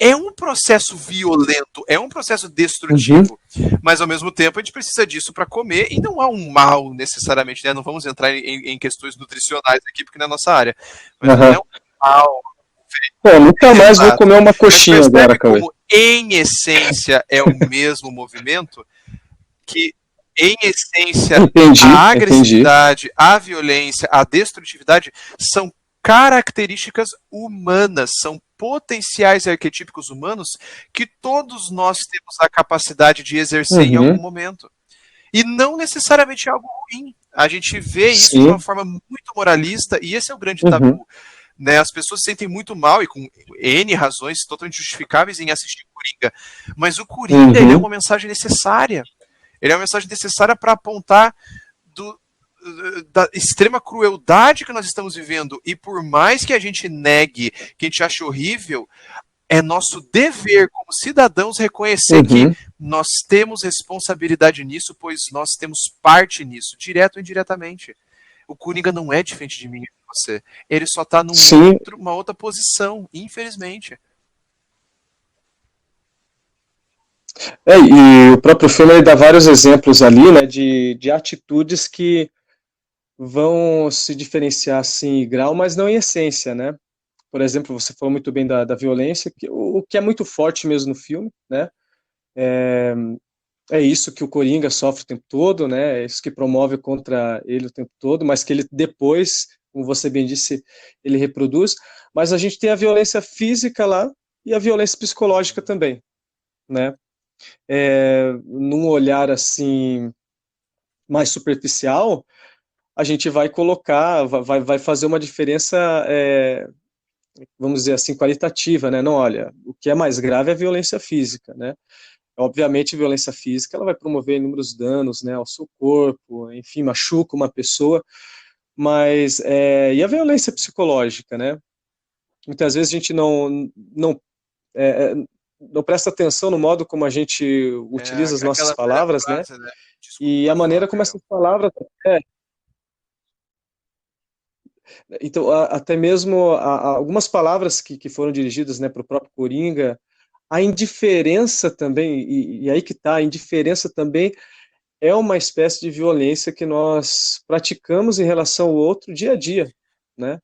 É um processo violento, é um processo Uhum. destrutivo, mas ao mesmo tempo a gente precisa disso para comer e não há um mal necessariamente, né? Não vamos entrar em questões nutricionais aqui porque não é a nossa área, mas não é Aham. um mal. Pô, nunca mais vou Exato. comer uma Mas coxinha agora, percebe Cauê. como em essência é o mesmo movimento, que em essência Entendi, a entendi. agressividade, a violência, a destrutividade são características humanas, são potenciais arquetípicos humanos que todos nós temos a capacidade de exercer em algum Uhum. momento. E não necessariamente é algo ruim. A gente vê isso de uma Sim. forma muito moralista e esse é o grande Uhum. tabu. Né? As pessoas se sentem muito mal e com N razões totalmente justificáveis em assistir Coringa. Mas o Coringa ele é Uhum. uma mensagem necessária. Ele é uma mensagem necessária para apontar do, da extrema crueldade que nós estamos vivendo. E por mais que a gente negue, que a gente ache horrível, é nosso dever como cidadãos reconhecer que Uhum. nós temos responsabilidade nisso, pois nós temos parte nisso, direto ou indiretamente. O Coringa não é diferente de mim e de você. Ele só está Sim. uma outra posição, infelizmente. E o próprio filme ele dá vários exemplos ali, né, de atitudes que vão se diferenciar assim em grau, mas não em essência, né? Por exemplo, você falou muito bem da violência, o que é muito forte mesmo no filme, né? É isso que o Coringa sofre o tempo todo, né? É isso que promove contra ele o tempo todo, mas que ele depois, como você bem disse, ele reproduz. Mas a gente tem a violência física lá e a violência psicológica também, né? Num olhar assim mais superficial, a gente vai colocar, vai fazer uma diferença, vamos dizer assim, qualitativa, né? Não, olha, o que é mais grave é a violência física, né? Obviamente, a violência física ela vai promover inúmeros danos, né, ao seu corpo, enfim, machuca uma pessoa, mas e a violência psicológica, né? Muitas vezes a gente é, não presta atenção no modo como a gente É utiliza as nossas aquela velha palavras, né? frase, né? Desculpa, E a pode falar, maneira como perdão. essas palavras é, então até mesmo algumas palavras que foram dirigidas, né, para o próprio Coringa, a indiferença também, e aí que tá, a indiferença também é uma espécie de violência que nós praticamos em relação ao outro dia a dia, né?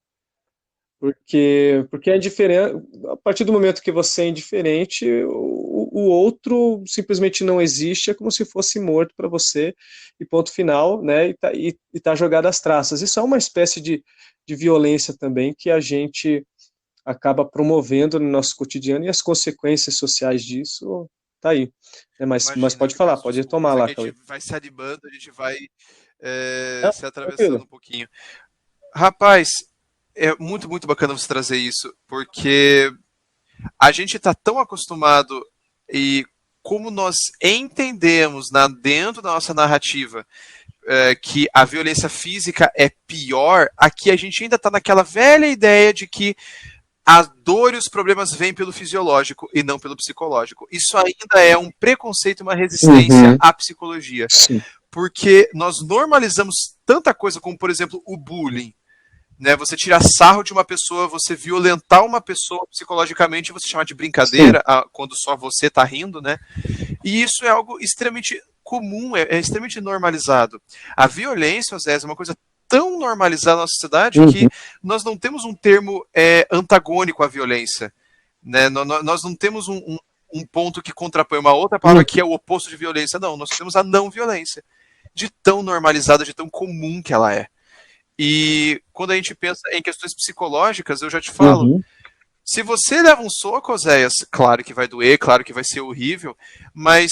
Porque é indiferente, a partir do momento que você é indiferente, o outro simplesmente não existe, é como se fosse morto para você, e ponto final, né? E tá jogado às traças. Isso é uma espécie de violência também que a gente acaba promovendo no nosso cotidiano e as consequências sociais disso tá aí. Mas Imagina, pode eu falar, peço pode retomar desculpas, é lá, que a gente Cauê. vai se animando, a gente vai Não, se atravessando tranquilo. um pouquinho. Rapaz, é muito, muito bacana você trazer isso, porque a gente está tão acostumado e como nós entendemos dentro da nossa narrativa que a violência física é pior, aqui a gente ainda está naquela velha ideia de que a dor e os problemas vêm pelo fisiológico e não pelo psicológico. Isso ainda é um preconceito, uma resistência Uhum, à psicologia, sim. porque nós normalizamos tanta coisa como, por exemplo, o bullying. né? Você tirar sarro de uma pessoa, você violentar uma pessoa psicologicamente, você chamar de Sim. brincadeira quando só você tá rindo, né? E isso é algo extremamente comum, é extremamente normalizado. A violência, Zé, é uma coisa tão normalizada na sociedade que Uhum. nós não temos um termo antagônico à violência, né? Nós não temos um ponto que contrapõe uma outra palavra Uhum. que é o oposto de violência. Não, nós temos a não violência, de tão normalizada, de tão comum que ela é. E quando a gente pensa em questões psicológicas, eu já te falo, Uhum. se você leva um soco, Oséias, claro que vai doer, claro que vai ser horrível, mas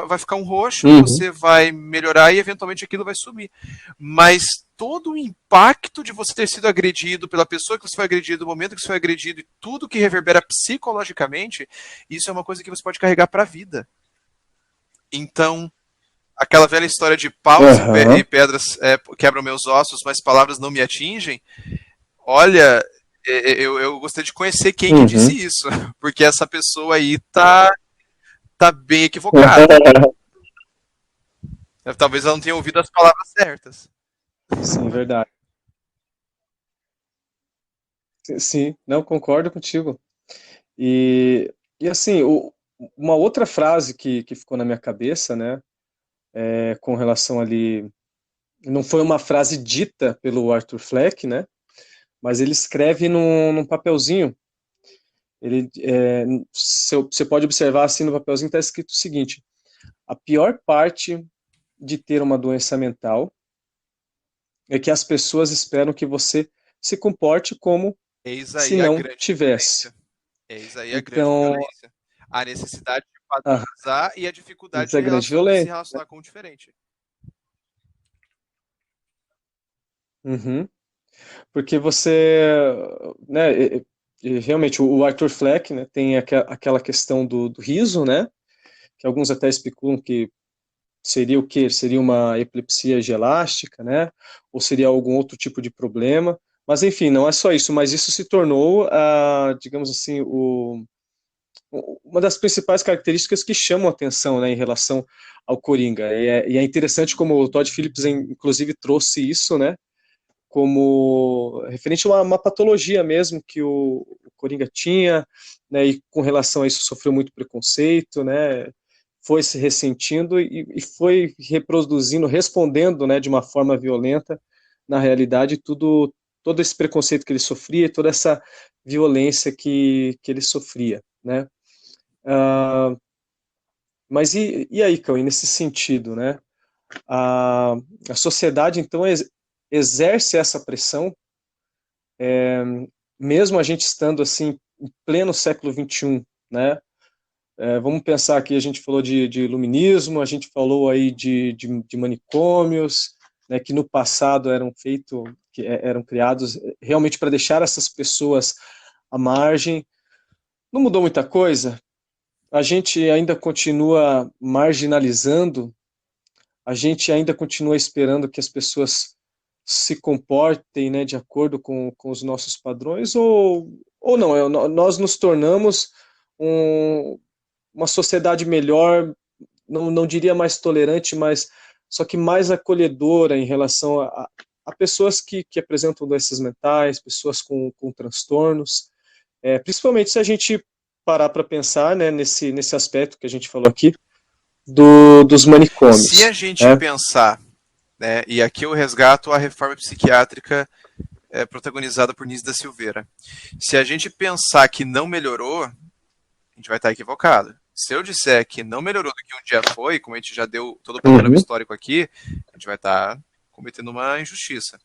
vai ficar um roxo, Uhum. você vai melhorar e eventualmente aquilo vai sumir. Mas todo o impacto de você ter sido agredido pela pessoa que você foi agredido, o momento que você foi agredido e tudo que reverbera psicologicamente, isso é uma coisa que você pode carregar para a vida. Então, aquela velha história de paus e Aham. pedras quebram meus ossos, mas palavras não me atingem. Olha, eu gostaria de conhecer quem que disse Uhum. isso, porque essa pessoa aí tá bem equivocada. Talvez ela não tenha ouvido as palavras certas. Sim, verdade. Sim, não concordo contigo. E assim, uma outra frase que ficou na minha cabeça, né, com relação ali, não foi uma frase dita pelo Arthur Fleck, né, mas ele escreve num papelzinho. Você pode observar assim no papelzinho está escrito o seguinte: a pior parte de ter uma doença mental é que as pessoas esperam que você se comporte como Eis se aí a não grande tivesse. violência. Eis aí a grande Então, violência. A necessidade de ah, padronizar e a dificuldade isso é grande de se violência. relacionar com o diferente. Uhum. Porque você, né, realmente o Arthur Fleck, né, tem aquela questão do riso, né, que alguns até especulam que seria o quê? Seria uma epilepsia gelástica, né, ou seria algum outro tipo de problema. Mas enfim, não é só isso, mas isso se tornou, digamos assim, uma das principais características que chamam a atenção, né, em relação ao Coringa. E é interessante como o Todd Phillips, inclusive, trouxe isso, né, como referente a uma patologia mesmo que o Coringa tinha, né, e com relação a isso sofreu muito preconceito, né, foi se ressentindo e foi reproduzindo, respondendo, né, de uma forma violenta, na realidade, todo esse preconceito que ele sofria, toda essa violência que ele sofria, né. Uh, mas e aí, Cauê, nesse sentido, né? A, a sociedade, então, exerce essa pressão, mesmo a gente estando, assim, em pleno século XXI, né? Vamos pensar aqui, a gente falou de iluminismo, a gente falou aí de manicômios, né, que no passado eram feitos, eram criados realmente para deixar essas pessoas à margem. Não mudou muita coisa, a gente ainda continua marginalizando, a gente ainda continua esperando que as pessoas se comportem, né, de acordo com os nossos padrões, ou não, nós nos tornamos um, uma sociedade melhor, não diria mais tolerante, mas só que mais acolhedora em relação a pessoas que apresentam doenças mentais, pessoas com transtornos, principalmente se a gente parar para pensar, né, nesse aspecto que a gente falou aqui, dos Se a manicômios. gente Né? pensar, né, e aqui eu resgato a reforma psiquiátrica protagonizada por Nísio da Silveira. Se a gente pensar que não melhorou, a gente vai estar equivocado. Se eu disser que não melhorou do que um dia foi, como a gente já deu todo o panorama Uhum. histórico aqui, a gente vai estar cometendo uma injustiça.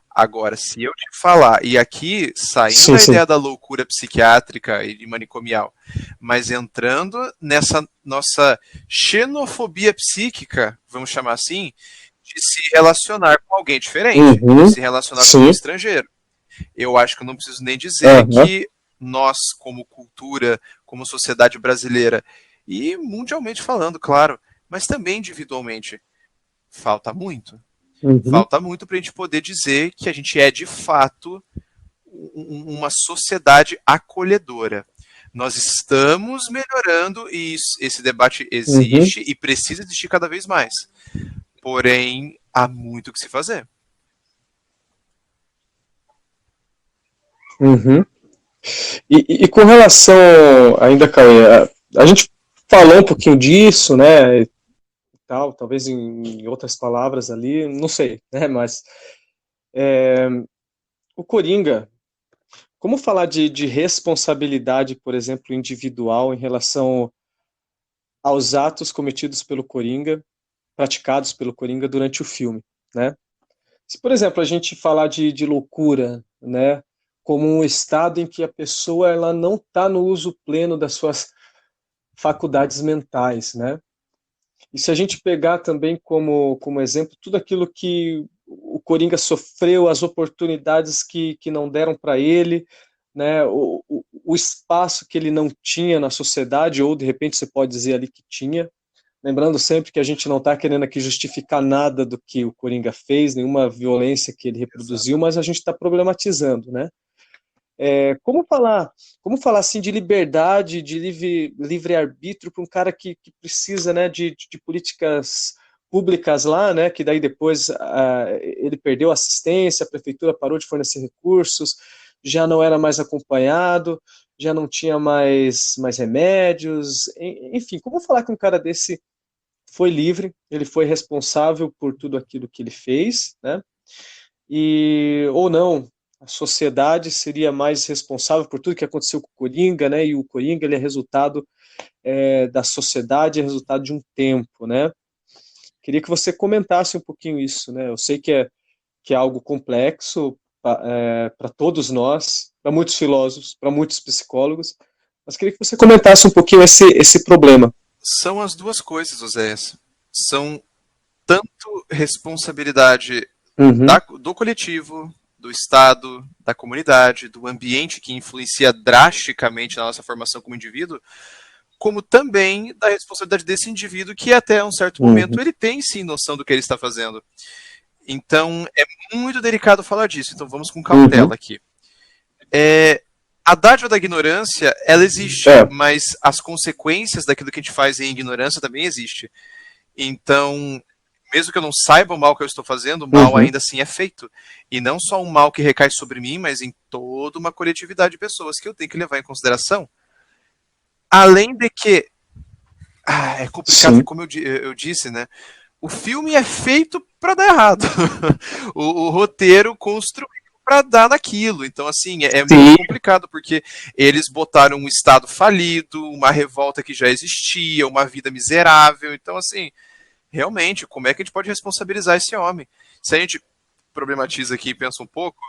Agora, se eu te falar, e aqui saindo Sim, da sim. ideia da loucura psiquiátrica e manicomial, mas entrando nessa nossa xenofobia psíquica, vamos chamar assim, de se relacionar com alguém diferente, de Uhum. se relacionar com um Sim. estrangeiro. Eu acho que eu não preciso nem dizer Uhum. que nós, como cultura, como sociedade brasileira, e mundialmente falando, claro, mas também individualmente, falta muito. Uhum. Falta muito para a gente poder dizer que a gente é de fato uma sociedade acolhedora. Nós estamos melhorando e esse debate Uhum. existe e precisa existir cada vez mais. Porém, há muito o que se fazer. Uhum. E com relação, ainda, Cauê, a gente falou um pouquinho disso, né, e tal, talvez em outras palavras ali, não sei, né, mas o Coringa, como falar de responsabilidade, por exemplo, individual em relação aos atos cometidos pelo Coringa, praticados pelo Coringa durante o filme, né? Se, por exemplo, a gente falar de loucura, né, como um estado em que a pessoa ela não está no uso pleno das suas faculdades mentais, né? E se a gente pegar também como exemplo tudo aquilo que o Coringa sofreu, as oportunidades que não deram para ele, né, o espaço que ele não tinha na sociedade, ou de repente você pode dizer ali que tinha, lembrando sempre que a gente não está querendo aqui justificar nada do que o Coringa fez, nenhuma violência que ele reproduziu, mas a gente está problematizando, né? Como falar assim de liberdade, de livre-arbítrio para um cara que precisa, né, de políticas públicas lá, né, que daí depois ele perdeu assistência, a prefeitura parou de fornecer recursos, já não era mais acompanhado, já não tinha mais remédios, enfim, como falar que um cara desse foi livre, ele foi responsável por tudo aquilo que ele fez, né? Ou não, a sociedade seria mais responsável por tudo que aconteceu com o Coringa, né? E o Coringa ele é resultado da sociedade, é resultado de um tempo, né? Queria que você comentasse um pouquinho isso, né? Eu sei que é algo complexo para todos nós, para muitos filósofos, para muitos psicólogos, mas queria que você comentasse um pouquinho esse problema. São as duas coisas, Oséias. São tanto responsabilidade Uhum, do coletivo, do Estado, da comunidade, do ambiente que influencia drasticamente na nossa formação como indivíduo, como também da responsabilidade desse indivíduo que até um certo uhum, momento ele tem sim noção do que ele está fazendo. Então é muito delicado falar disso, então vamos com uhum. cautela aqui. A dádiva da ignorância, ela existe, É. mas as consequências daquilo que a gente faz em ignorância também existe. Então, mesmo que eu não saiba o mal que eu estou fazendo, o mal Uhum, ainda assim é feito. E não só um mal que recai sobre mim, mas em toda uma coletividade de pessoas que eu tenho que levar em consideração. Além de que, é complicado, porque sim. como eu disse, né? O filme é feito para dar errado. o roteiro construído para dar naquilo. Então, assim, é muito Sim. complicado, porque eles botaram um Estado falido, uma revolta que já existia, uma vida miserável. Então, assim, realmente, como é que a gente pode responsabilizar esse homem? Se a gente problematiza aqui e pensa um pouco,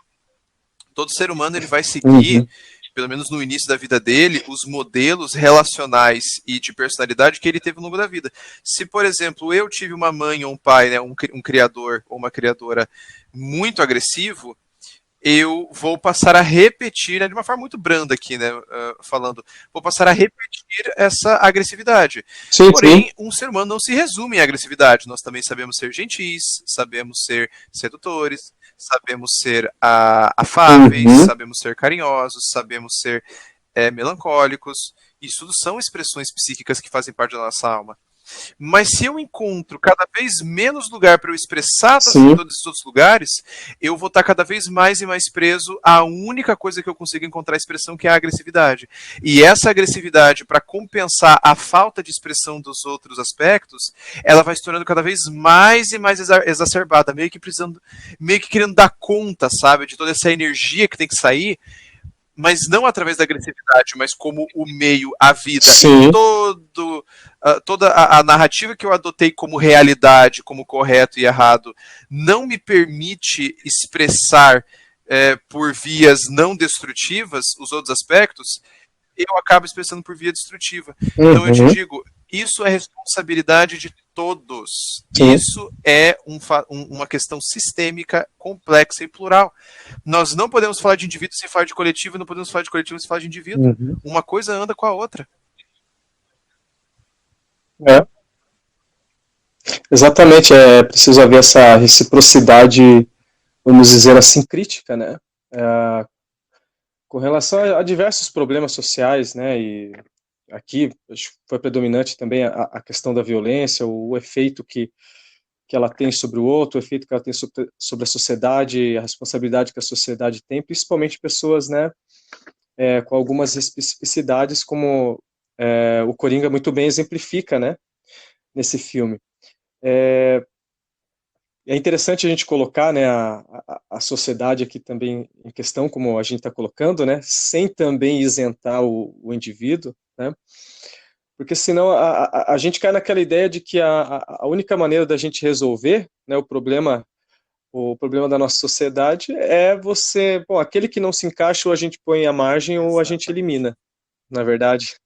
todo ser humano ele vai seguir, Uhum, pelo menos no início da vida dele, os modelos relacionais e de personalidade que ele teve ao longo da vida. Se, por exemplo, eu tive uma mãe ou um pai, né, um criador ou uma criadora muito agressivo, eu vou passar a repetir, né, de uma forma muito branda aqui, né, falando, vou passar a repetir essa agressividade. sim, sim. Porém, um ser humano não se resume em agressividade. Nós também sabemos ser gentis, sabemos ser sedutores, sabemos ser afáveis, Uhum, sabemos ser carinhosos, sabemos ser melancólicos. Isso tudo são expressões psíquicas que fazem parte da nossa alma. Mas se eu encontro cada vez menos lugar para eu expressar em sim. todos esses outros lugares, eu vou estar cada vez mais e mais preso à única coisa que eu consigo encontrar expressão, que é a agressividade. E essa agressividade, para compensar a falta de expressão dos outros aspectos, ela vai se tornando cada vez mais e mais exacerbada, meio que precisando, meio que querendo dar conta, sabe, de toda essa energia que tem que sair, mas não através da agressividade, mas como o meio, a vida e Sim. toda a narrativa que eu adotei como realidade, como correto e errado, não me permite expressar por vias não destrutivas os outros aspectos, eu acabo expressando por via destrutiva. Então eu te Uhum, digo, isso é responsabilidade de todos. sim. Isso é uma questão sistêmica, complexa e plural. Nós não podemos falar de indivíduo sem falar de coletivo, e não podemos falar de coletivo sem falar de indivíduo. Uhum. Uma coisa anda com a outra. É, exatamente, é preciso haver essa reciprocidade, vamos dizer assim, crítica, né? É, com relação a diversos problemas sociais, né? E aqui acho que foi predominante também a questão da violência, o efeito que ela tem sobre o outro, o efeito que ela tem sobre a sociedade, a responsabilidade que a sociedade tem, principalmente pessoas, né, com algumas especificidades, como o Coringa muito bem exemplifica, né, nesse filme. É interessante a gente colocar, né, a sociedade aqui também em questão, como a gente está colocando, né, sem também isentar o indivíduo, né, porque senão a gente cai naquela ideia de que a única maneira da gente resolver, né, o problema da nossa sociedade é você, bom, aquele que não se encaixa ou a gente põe à margem ou a gente elimina, na verdade.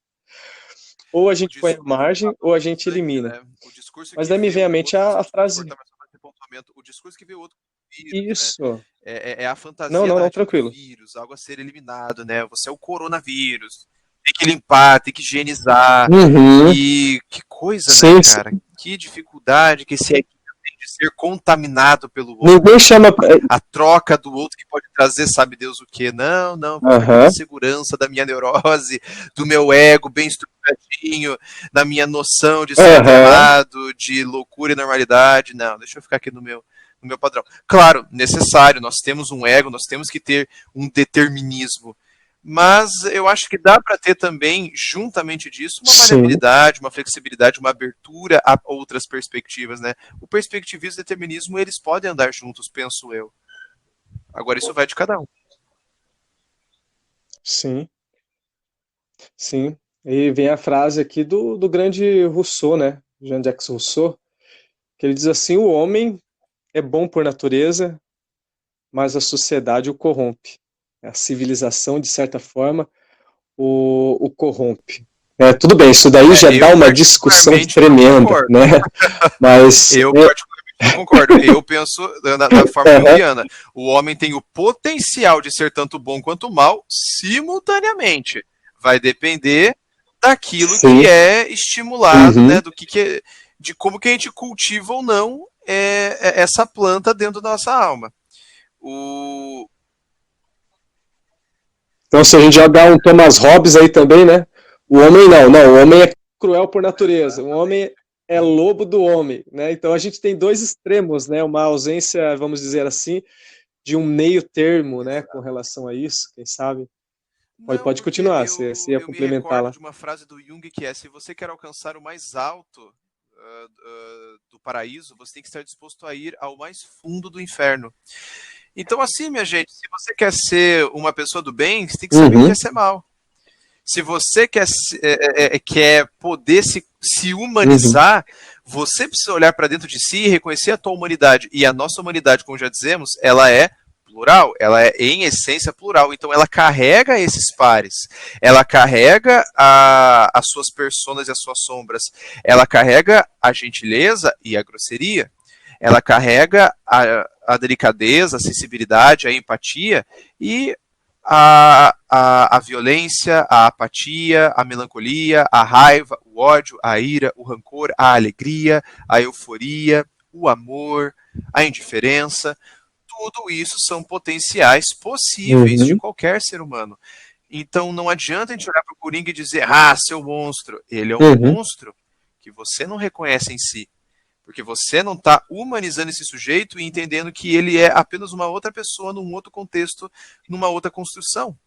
Ou a gente põe à margem ou a gente elimina. Né? O discurso Mas que daí me vê vem à o mente outro, a desculpa te frase. cortar, mas só para ter pontuamento, o discurso que vê o outro como vírus, né? Isso. É a Não, fantasia não, não, narrativa do tranquilo. vírus, algo a ser eliminado, né? Você é o coronavírus, tem que limpar, tem que higienizar. Uhum. E que coisa, Sim, né, sim. cara? Que dificuldade que esse equilíbrio tem de ser contaminado pelo outro. Ninguém chama. A troca do outro que pode trazer, sabe Deus o quê? Não, não, vou ficar aqui Aham. na segurança da minha neurose, do meu ego bem estruturadinho, da minha noção de certo e Aham. errado, de loucura e normalidade. Não, deixa eu ficar aqui no meu padrão. Claro, necessário, nós temos um ego, nós temos que ter um determinismo. Mas eu acho que dá para ter também, juntamente disso, uma Sim. variabilidade, uma flexibilidade, uma abertura a outras perspectivas, né? O perspectivismo e o determinismo, eles podem andar juntos, penso eu. Agora isso vai de cada um. Sim. Sim. E vem a frase aqui do grande Rousseau, né? Jean-Jacques Rousseau, que ele diz assim: o homem é bom por natureza, mas a sociedade o corrompe. A civilização, de certa forma, o corrompe. Tudo bem, isso daí já dá Eu uma discussão particularmente não tremenda, concordo. né? Mas Eu particularmente não concordo. Eu penso da forma junguiana. O homem tem o potencial de ser tanto bom quanto mal simultaneamente. Vai depender daquilo sim. que é estimulado, Uhum. né? De como que a gente cultiva ou não essa planta dentro da nossa alma. O, Então, se a gente jogar um Thomas Hobbes aí também, né? O homem não, o homem é cruel por natureza, o homem é lobo do homem, né? Então a gente tem dois extremos, né? Uma ausência, vamos dizer assim, de um meio termo, né? Com relação a isso, quem sabe? Não, Pode porque continuar, se ia eu me recordo complementá-la. de uma frase do Jung que é: se você quer alcançar o mais alto do paraíso, você tem que estar disposto a ir ao mais fundo do inferno. Então, assim, minha gente, se você quer ser uma pessoa do bem, você tem que saber o que é ser mal. Se você quer poder se humanizar, você precisa olhar para dentro de si e reconhecer a tua humanidade. E a nossa humanidade, como já dizemos, ela é plural, ela é em essência plural. Então ela carrega esses pares, ela carrega as suas personas e as suas sombras, ela carrega a gentileza e a grosseria, ela carrega a delicadeza, a sensibilidade, a empatia e a violência, a apatia, a melancolia, a raiva, o ódio, a ira, o rancor, a alegria, a euforia, o amor, a indiferença. Tudo isso são potenciais possíveis de qualquer ser humano. Então não adianta a gente olhar para o Coringa e dizer: ah, seu monstro. Ele é um monstro que você não reconhece em si. Porque você não está humanizando esse sujeito e entendendo que ele é apenas uma outra pessoa num outro contexto, numa outra construção.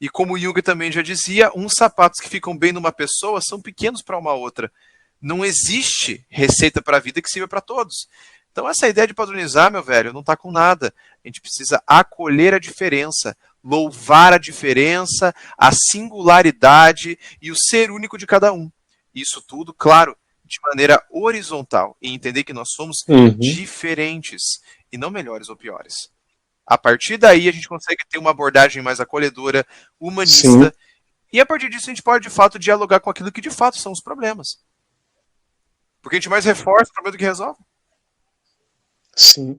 E como Jung também já dizia, uns sapatos que ficam bem numa pessoa são pequenos para uma outra. Não existe receita para a vida que sirva para todos. Então essa ideia de padronizar, meu velho, não está com nada. A gente precisa acolher a diferença, louvar a diferença, a singularidade e o ser único de cada um. Isso tudo, claro, de maneira horizontal e entender que nós somos diferentes e não melhores ou piores. A partir daí a gente consegue ter uma abordagem mais acolhedora, humanista, sim, e a partir disso a gente pode de fato dialogar com aquilo que de fato são os problemas. Porque a gente mais reforça o problema do que resolve. Sim.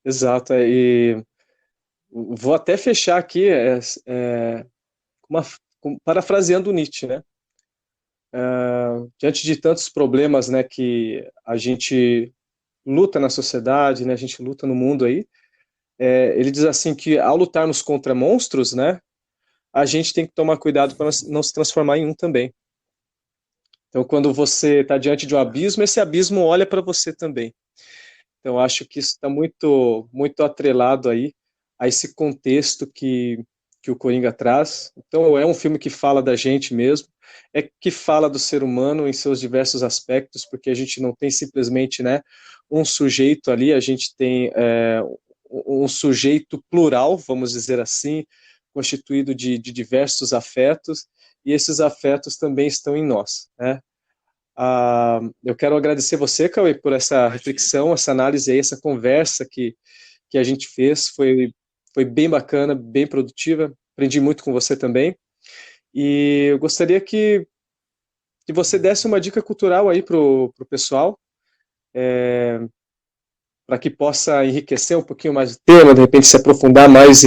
Exato. E vou até fechar aqui parafraseando Nietzsche, né? Diante de tantos problemas, né, que a gente luta na sociedade, né, a gente luta no mundo aí, ele diz assim que ao lutarmos contra monstros, né, a gente tem que tomar cuidado para não se transformar em um também. Então, quando você está diante de um abismo, esse abismo olha para você também. Então, acho que isso está muito, muito atrelado aí a esse contexto que o Coringa traz. Então, é um filme que fala da gente mesmo, é que fala do ser humano em seus diversos aspectos, porque a gente não tem simplesmente, né, um sujeito ali, a gente tem um sujeito plural, vamos dizer assim, constituído de diversos afetos, e esses afetos também estão em nós, né? Eu quero agradecer você, Cauê, por essa Imagina. reflexão, essa análise aí, essa conversa que a gente fez. Foi bem bacana, bem produtiva. Aprendi muito com você também. E eu gostaria que você desse uma dica cultural aí pro pessoal, para que possa enriquecer um pouquinho mais o tema, de repente se aprofundar mais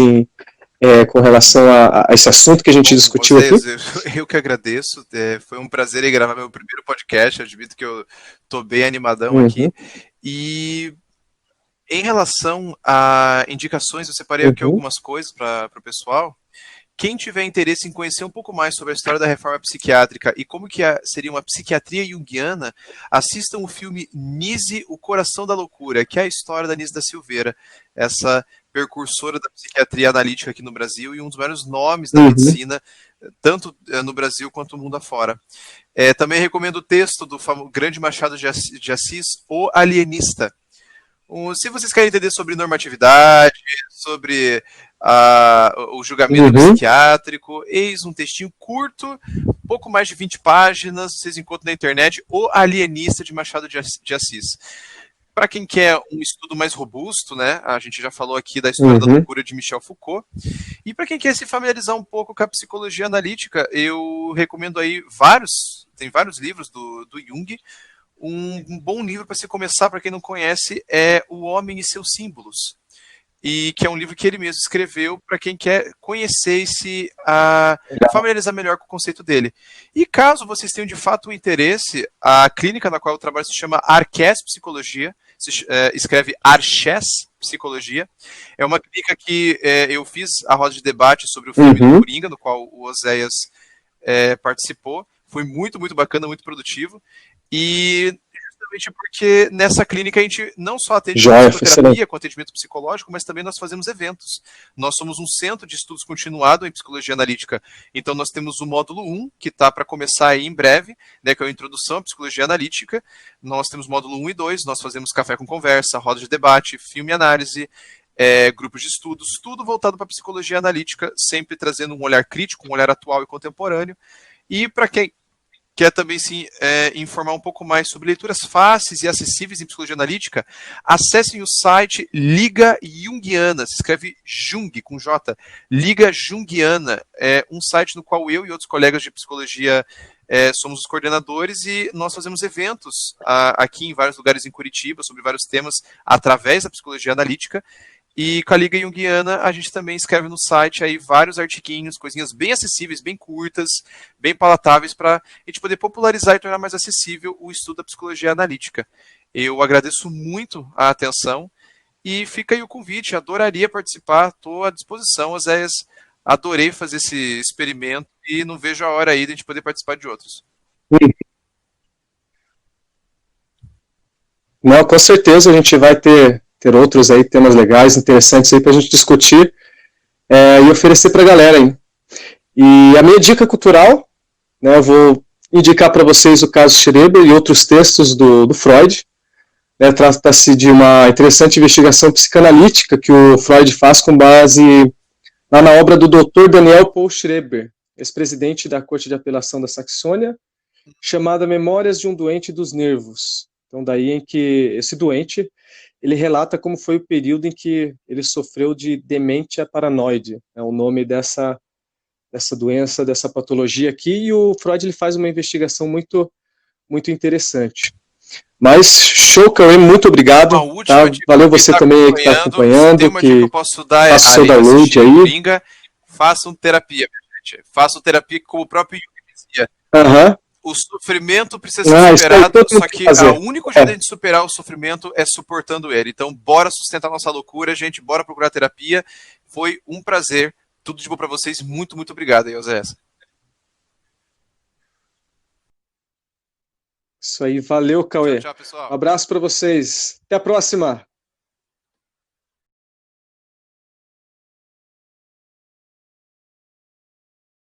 com relação a esse assunto que a gente Bom, discutiu aqui. Oséias, eu que agradeço. Foi um prazer aí gravar meu primeiro podcast. Admito que eu tô bem animadão aqui. Uhum, E em relação a indicações, eu separei aqui uhum, algumas coisas para o pessoal. Quem tiver interesse em conhecer um pouco mais sobre a história da reforma psiquiátrica e como que seria uma psiquiatria junguiana, assistam o filme Nise, o Coração da Loucura, que é a história da Nise da Silveira, essa percursora da psiquiatria analítica aqui no Brasil e um dos maiores nomes da uhum, medicina, tanto no Brasil quanto no mundo afora. Também recomendo o texto do grande Machado de Assis, O Alienista. Se vocês querem entender sobre normatividade, sobre o julgamento uhum. psiquiátrico, eis um textinho curto, pouco mais de 20 páginas, vocês encontram na internet, O Alienista de Machado de Assis. Para quem quer um estudo mais robusto, né, a gente já falou aqui da história da Uhum. loucura de Michel Foucault, e para quem quer se familiarizar um pouco com a psicologia analítica, eu recomendo aí tem vários livros do Jung. Um bom livro para se começar, para quem não conhece, é O Homem e Seus Símbolos, e que é um livro que ele mesmo escreveu para quem quer conhecer e se familiarizar melhor com o conceito dele. E caso vocês tenham de fato um interesse, a clínica na qual eu trabalho se chama Arques Psicologia, escreve Arches Psicologia. É uma clínica que eu fiz a roda de debate sobre o filme do Uhum. Coringa, no qual o Oséias participou. Foi muito, muito bacana, muito produtivo. E justamente porque nessa clínica a gente não só atende com Joia, excelente. psicoterapia, com atendimento psicológico, mas também nós fazemos eventos. Nós somos um centro de estudos continuado em psicologia analítica. Então nós temos o módulo 1, que está para começar aí em breve, né, que é a introdução à psicologia analítica. Nós temos módulo 1 e 2, nós fazemos café com conversa, roda de debate, filme e análise, grupos de estudos, tudo voltado para a psicologia analítica, sempre trazendo um olhar crítico, um olhar atual e contemporâneo. E para quem quer também se informar um pouco mais sobre leituras fáceis e acessíveis em psicologia analítica, acessem o site Liga Jungiana, se escreve Jung com J, Liga Jungiana, é um site no qual eu e outros colegas de psicologia somos os coordenadores e nós fazemos eventos aqui em vários lugares em Curitiba sobre vários temas através da psicologia analítica. E com a Liga Junguiana, a gente também escreve no site aí vários artiquinhos, coisinhas bem acessíveis, bem curtas, bem palatáveis, para a gente poder popularizar e tornar mais acessível o estudo da psicologia analítica. Eu agradeço muito a atenção e fica aí o convite, adoraria participar, estou à disposição, Oséias, adorei fazer esse experimento e não vejo a hora aí de a gente poder participar de outros. Não, com certeza a gente vai ter outros aí temas legais, interessantes aí para a gente discutir e oferecer para a galera aí. E a minha dica cultural, né, eu vou indicar para vocês o caso Schreber e outros textos do Freud. Né, trata-se de uma interessante investigação psicanalítica que o Freud faz com base lá na obra do Dr. Daniel Paul Schreber, ex-presidente da Corte de Apelação da Saxônia, chamada Memórias de um Doente dos Nervos. Então, daí em que esse doente, ele relata como foi o período em que ele sofreu de demência paranoide, é o nome dessa doença, dessa patologia aqui, e o Freud ele faz uma investigação muito, muito interessante. Mas, show, Cauê, muito Uma obrigado, tá? última dica Valeu para quem você está também aí que está acompanhando. Se tem acompanhando, uma dica que eu que posso dar, faça o seu além de download assistir o aí. Coringa, façam terapia, minha gente. Façam terapia, como o próprio Jung dizia. Aham. O sofrimento precisa ser Isso aí superado, todo mundo só tem que que o fazer. único jeito de a gente superar o sofrimento é suportando ele. Então, bora sustentar nossa loucura, gente. Bora procurar terapia. Foi um prazer. Tudo de bom para vocês. Muito, muito obrigado, Eusés. Isso aí, valeu, Tchau, Cauê. tchau, pessoal. Um abraço para vocês. Até a próxima.